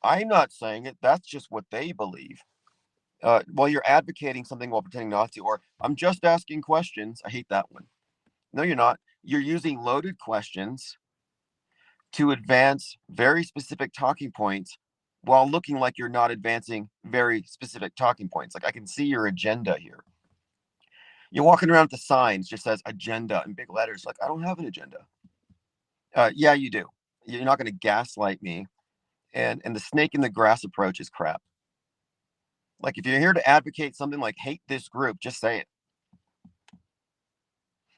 I'm not saying it. That's just what they believe. Well, you're advocating something while pretending not to. Or I'm just asking questions. I hate that one. No, you're not. You're using loaded questions to advance very specific talking points while looking like you're not advancing very specific talking points. Like, I can see your agenda here. You're walking around with the signs, just says agenda in big letters. Like, I don't have an agenda. Yeah, you do. You're not going to gaslight me. And the snake in the grass approach is crap. Like, if you're here to advocate something like hate this group, just say it.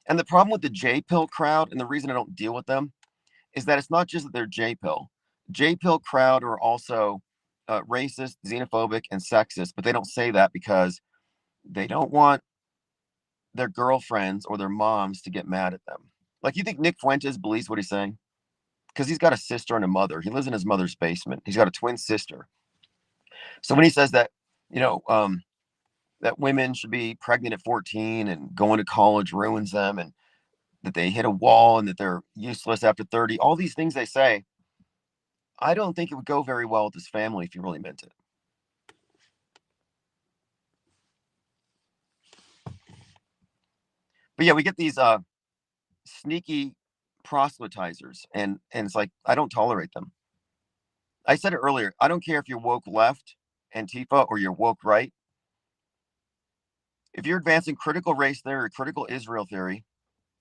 And the problem with the J pill crowd, and the reason I don't deal with them, is that it's not just that they're J pill. J pill crowd are also racist, xenophobic, and sexist, but they don't say that because they don't want their girlfriends or their moms to get mad at them. Like, you think Nick Fuentes believes what he's saying? Because he's got a sister and a mother. He lives in his mother's basement. He's got a twin sister. So when he says that, you know, that women should be pregnant at 14 and going to college ruins them, and that they hit a wall and that they're useless after 30, all these things they say, I don't think it would go very well with his family if he really meant it. But yeah, we get these sneaky proselytizers, and it's like, I don't tolerate them. I said it earlier. I don't care if you're woke left, Antifa, or you're woke right. If you're advancing critical race theory or critical Israel theory,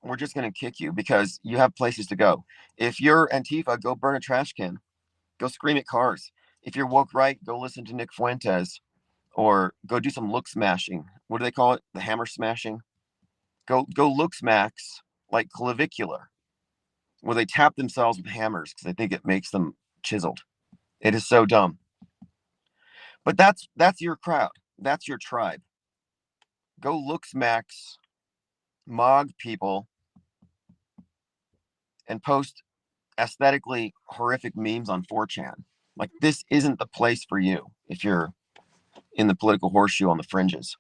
we're just going to kick you because you have places to go. If you're Antifa, go burn a trash can. Go scream at cars. If you're woke right, go listen to Nick Fuentes or go do some look smashing. What do they call it? The hammer smashing. Go look smacks like clavicular, where they tap themselves with hammers because they think it makes them chiseled. It is so dumb. But that's your crowd. That's your tribe. Go look smacks, mog people, and post aesthetically horrific memes on 4chan. Like, this isn't the place for you if you're in the political horseshoe on the fringes.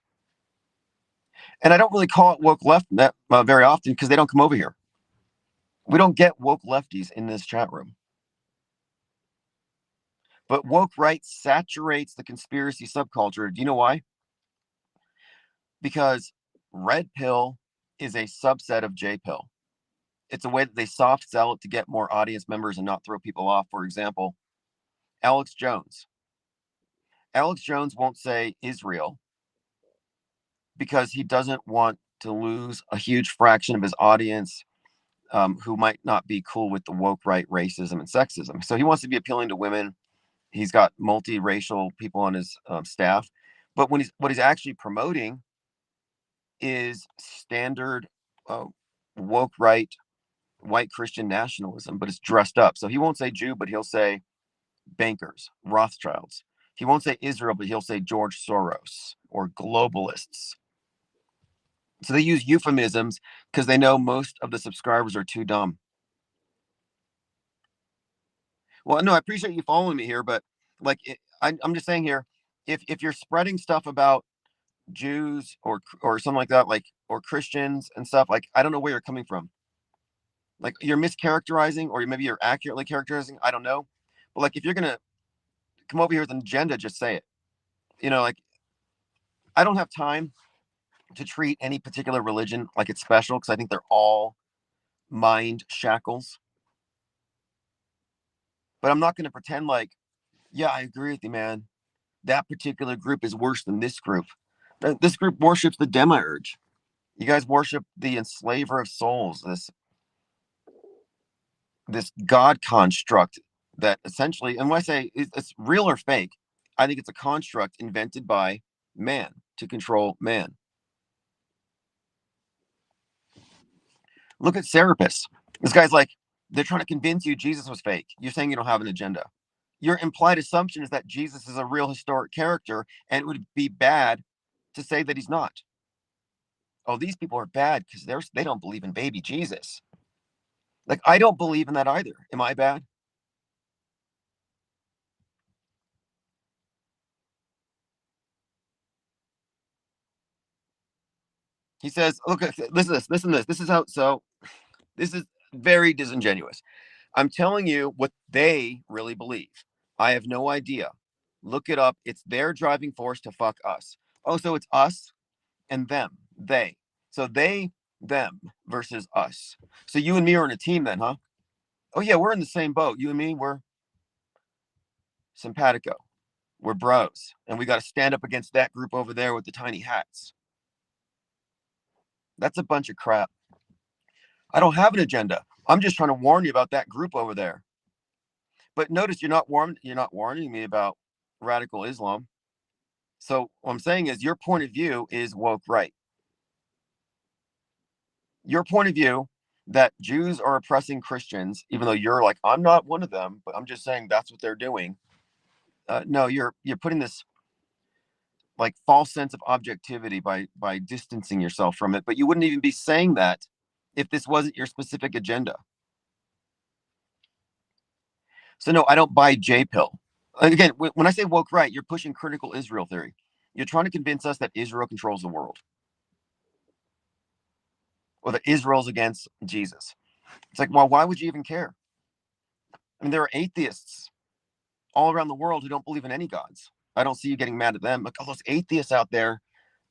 And I don't really call it woke left that very often because they don't come over here. We don't get woke lefties in this chat room. But woke right saturates the conspiracy subculture. Do you know why? Because red pill is a subset of J pill. It's a way that they soft sell it to get more audience members and not throw people off. For example, Alex Jones. Alex Jones won't say Israel because he doesn't want to lose a huge fraction of his audience who might not be cool with the woke right racism and sexism. So he wants to be appealing to women. He's got multiracial people on his staff. But what he's actually promoting is standard woke right white Christian nationalism, but it's dressed up. So he won't say Jew, but he'll say bankers, Rothschilds. He won't say Israel, but he'll say George Soros or globalists. So they use euphemisms because they know most of the subscribers are too dumb. Well, no, I appreciate you following me here, but like I'm just saying here, if you're spreading stuff about Jews or something like that, like, or Christians and stuff, like, I don't know where you're coming from. Like, you're mischaracterizing, or maybe you're accurately characterizing. I don't know, but like, if you're gonna come over here with an agenda, just say it. Like, I don't have time to treat any particular religion like it's special because I think they're all mind shackles. But I'm not going to pretend like, yeah, I agree with you, man. That particular group is worse than this group. This group worships the demiurge. You guys worship the enslaver of souls, this god construct that essentially, and when I say it's real or fake, I think it's a construct invented by man to control man. Look at Serapis. This guy's like, they're trying to convince you Jesus was fake. You're saying you don't have an agenda. Your implied assumption is that Jesus is a real historic character, and it would be bad to say that he's not. Oh, these people are bad because they don't believe in baby Jesus. Like, I don't believe in that either. Am I bad? He says, look, listen to this, listen to this. This is how, so this is very disingenuous. I'm telling you what they really believe. I have no idea. Look it up. It's their driving force to fuck us. Oh, so it's us and them, they. So they, them versus us. So you and me are in a team then, huh? Oh, yeah, we're in the same boat. You and me, we're simpatico. We're bros. And we got to stand up against that group over there with the tiny hats. That's a bunch of crap. I don't have an agenda. I'm just trying to warn you about that group over there. But notice you're not warning me about radical Islam. So what I'm saying is your point of view is woke right. Your point of view that Jews are oppressing Christians, even though you're like, I'm not one of them, but I'm just saying that's what they're doing. No, you're putting this like false sense of objectivity by distancing yourself from it. But you wouldn't even be saying that if this wasn't your specific agenda. So no, I don't buy J pill. Again, when I say woke right, you're pushing critical Israel theory. You're trying to convince us that Israel controls the world, or that Israel's against Jesus. It's like, well, why would you even care? I mean, there are atheists all around the world who don't believe in any gods. I don't see you getting mad at them. Like, all those atheists out there,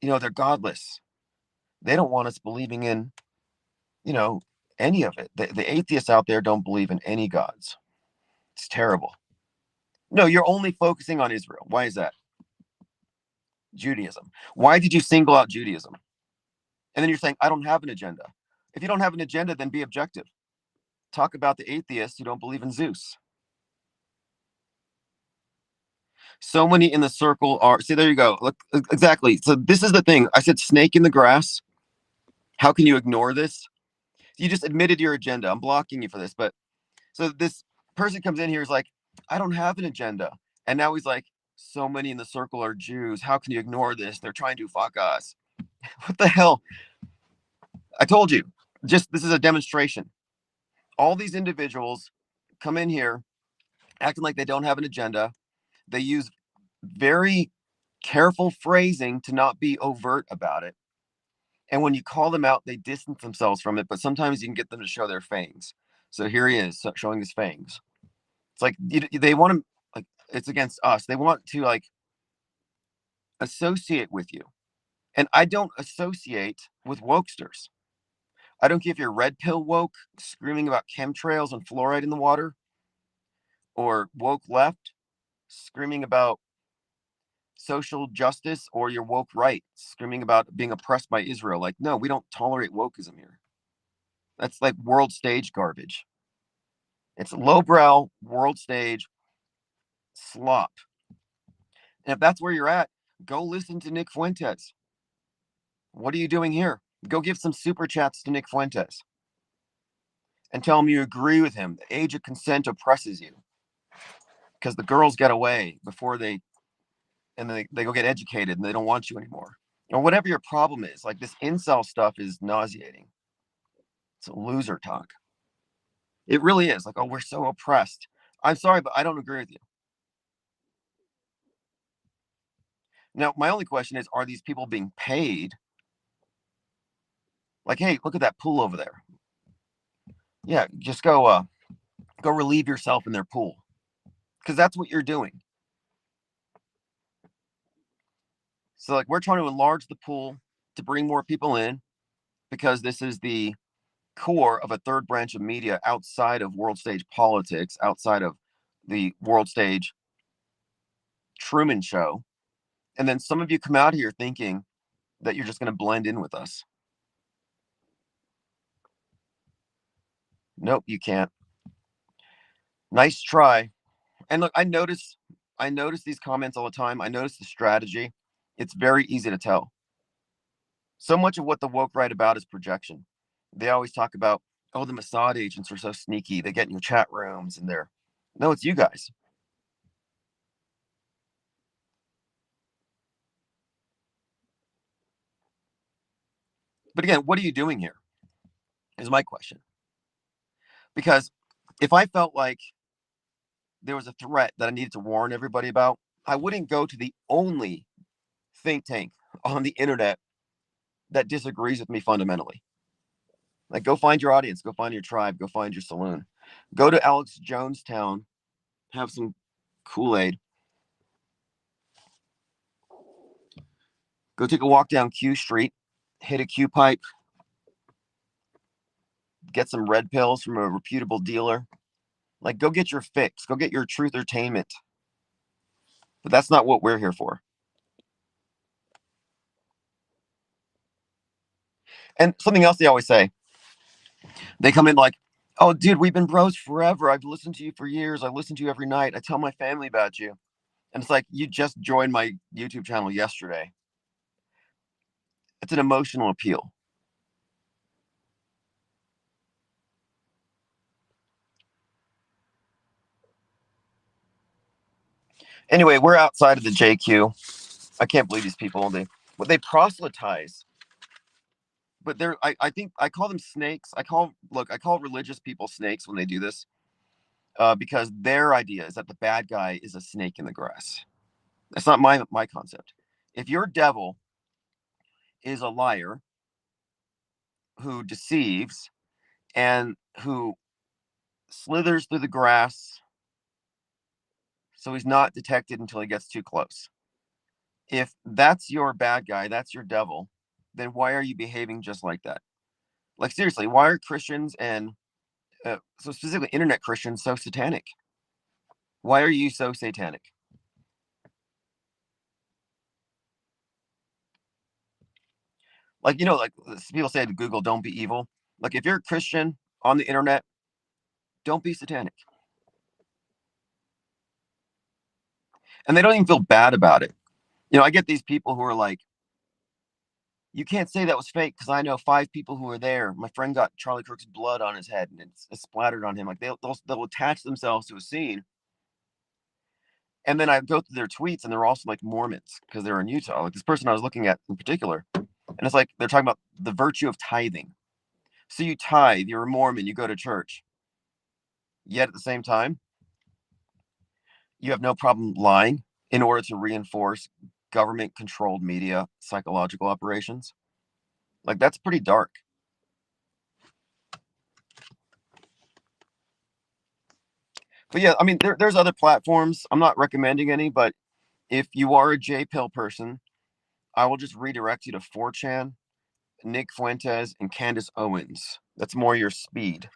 they're godless. They don't want us believing in, you know, any of it. The atheists out there don't believe in any gods. It's terrible. No, you're only focusing on Israel. Why is that? Judaism. Why did you single out Judaism? And then you're saying, I don't have an agenda. If you don't have an agenda, then be objective. Talk about the atheists who don't believe in Zeus. So many in the circle are, see, there you go. Look, exactly. So this is the thing. I said snake in the grass. How can you ignore this? You just admitted your agenda. I'm blocking you for this. But so this person comes in here is like, I don't have an agenda. And now he's like, so many in the circle are Jews. How can you ignore this? They're trying to fuck us. What the hell? I told you. Just this is a demonstration. All these individuals come in here acting like they don't have an agenda. They use very careful phrasing to not be overt about it. And when you call them out, they distance themselves from it. But sometimes you can get them to show their fangs. So here he is showing his fangs. It's like they want to, like, it's against us. They want to like associate with you. And I don't associate with wokesters. I don't care if you're red pill woke, screaming about chemtrails and fluoride in the water, or woke left, screaming about social justice, or you're woke right, screaming about being oppressed by Israel. Like, no, we don't tolerate wokeism here. That's like world stage garbage. It's lowbrow world stage slop. And if that's where you're at, go listen to Nick Fuentes. What are you doing here? Go give some super chats to Nick Fuentes and tell him you agree with him. The age of consent oppresses you because the girls get away before they, and then they go get educated and they don't want you anymore. Or whatever your problem is. Like this incel stuff is nauseating. It's a loser talk. It really is. Like, oh, we're so oppressed. I'm sorry, but I don't agree with you. Now, my only question is, are these people being paid? Like, hey, look at that pool over there. Yeah, just go relieve yourself in their pool. Because that's what you're doing. So like we're trying to enlarge the pool to bring more people in because this is the core of a third branch of media outside of world stage politics, outside of the world stage Truman Show. And then some of you come out here thinking that you're just going to blend in with us. Nope, you can't. Nice try. And look, I notice these comments all the time. I notice the strategy. It's very easy to tell. So much of what the woke write about is projection. They always talk about, oh, the Mossad agents are so sneaky. They get in your chat rooms and they're, no, it's you guys. But again, what are you doing here? Is my question. Because if I felt like there was a threat that I needed to warn everybody about, I wouldn't go to the only think tank on the internet that disagrees with me fundamentally. Like, go find your audience, go find your tribe, go find your saloon. Go to Alex Jonestown, have some Kool-Aid. Go take a walk down Q Street, hit a Q pipe, get some red pills from a reputable dealer. Like, go get your fix, go get your truth entertainment. But that's not what we're here for. And something else they always say, they come in like, oh, dude, we've been bros forever. I've listened to you for years. I listen to you every night. I tell my family about you. And it's like, you just joined my YouTube channel yesterday. It's an emotional appeal. Anyway, we're outside of the JQ. I can't believe these people. They proselytize. But I think I call them snakes. I call religious people snakes when they do this. Because their idea is that the bad guy is a snake in the grass. That's not my concept. If your devil is a liar who deceives and who slithers through the grass so he's not detected until he gets too close. If that's your bad guy, that's your devil, then why are you behaving just like that? Like, seriously, why are Christians and so specifically internet Christians so satanic? Why are you so satanic? Like, like people say to Google, don't be evil. Like, if you're a Christian on the internet, don't be satanic. And they don't even feel bad about it. I get these people who are like, you can't say that was fake because I know 5 people who were there. My friend got Charlie Kirk's blood on his head and it's splattered on him. Like they'll attach themselves to a scene. And then I go through their tweets and they're also like Mormons because they're in Utah. Like this person I was looking at in particular. And it's like they're talking about the virtue of tithing. So you tithe, you're a Mormon, you go to church. Yet at the same time, you have no problem lying in order to reinforce government controlled media psychological operations. Like that's pretty dark. But yeah, I mean, there's other platforms. I'm not recommending any, but if you are a JPill person, I will just redirect you to 4chan, Nick Fuentes, and Candace Owens. That's more your speed.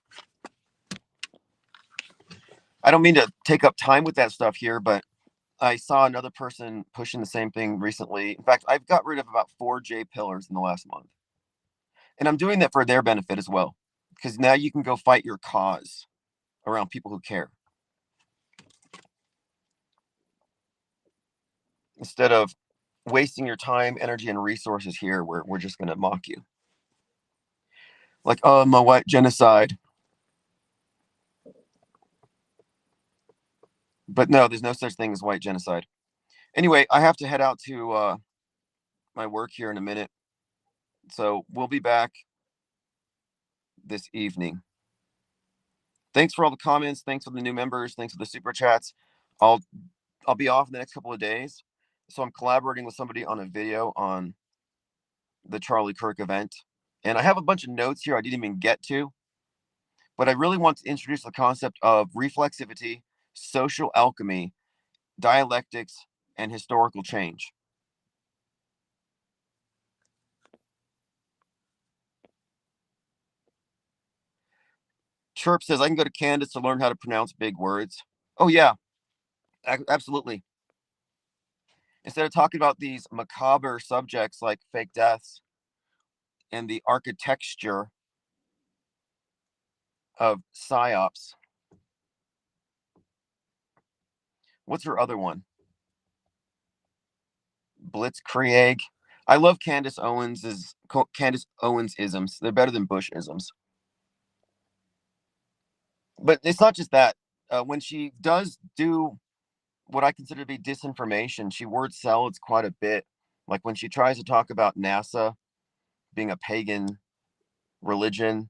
I don't mean to take up time with that stuff here, but I saw another person pushing the same thing recently. In fact, I've got rid of about 4 J pillars in the last month. And I'm doing that for their benefit as well, because now you can go fight your cause around people who care instead of wasting your time, energy, and resources here where we're just going to mock you. Like, oh, my white genocide. But no, there's no such thing as white genocide. Anyway, I have to head out to my work here in a minute. So we'll be back this evening. Thanks for all the comments. Thanks for the new members. Thanks for the super chats. I'll be off in the next couple of days. So I'm collaborating with somebody on a video on the Charlie Kirk event. And I have a bunch of notes here I didn't even get to. But I really want to introduce the concept of reflexivity, social alchemy, dialectics, and historical change. Chirp says, I can go to Candace to learn how to pronounce big words. Oh, yeah, absolutely. Instead of talking about these macabre subjects like fake deaths and the architecture of psyops, what's her other one? Blitzkrieg. I love Candace Owens isms. They're better than Bush isms. But it's not just that. When she does do what I consider to be disinformation, she word salads quite a bit. Like when she tries to talk about NASA being a pagan religion,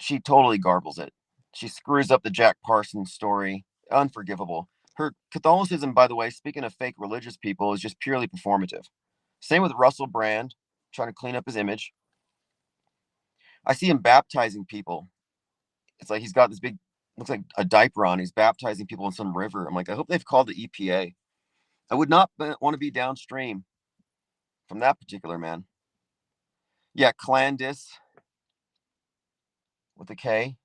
she totally garbles it. She screws up the Jack Parsons story. Unforgivable. Her Catholicism, by the way, speaking of fake religious people, is just purely performative. Same with Russell Brand, trying to clean up his image. I see him baptizing people. It's like he's got this big, looks like a diaper on. He's baptizing people in some river. I'm like, I hope they've called the EPA. I would not want to be downstream from that particular man. Yeah, Clandis with a K.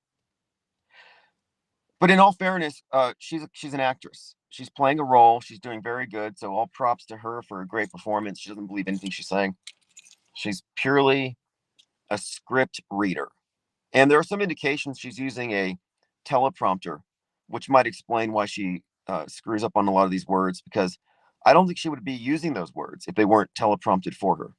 But in all fairness, she's an actress. She's playing a role. She's doing very good. So all props to her for a great performance. She doesn't believe anything she's saying. She's purely a script reader. And there are some indications she's using a teleprompter, which might explain why she screws up on a lot of these words, because I don't think she would be using those words if they weren't teleprompted for her.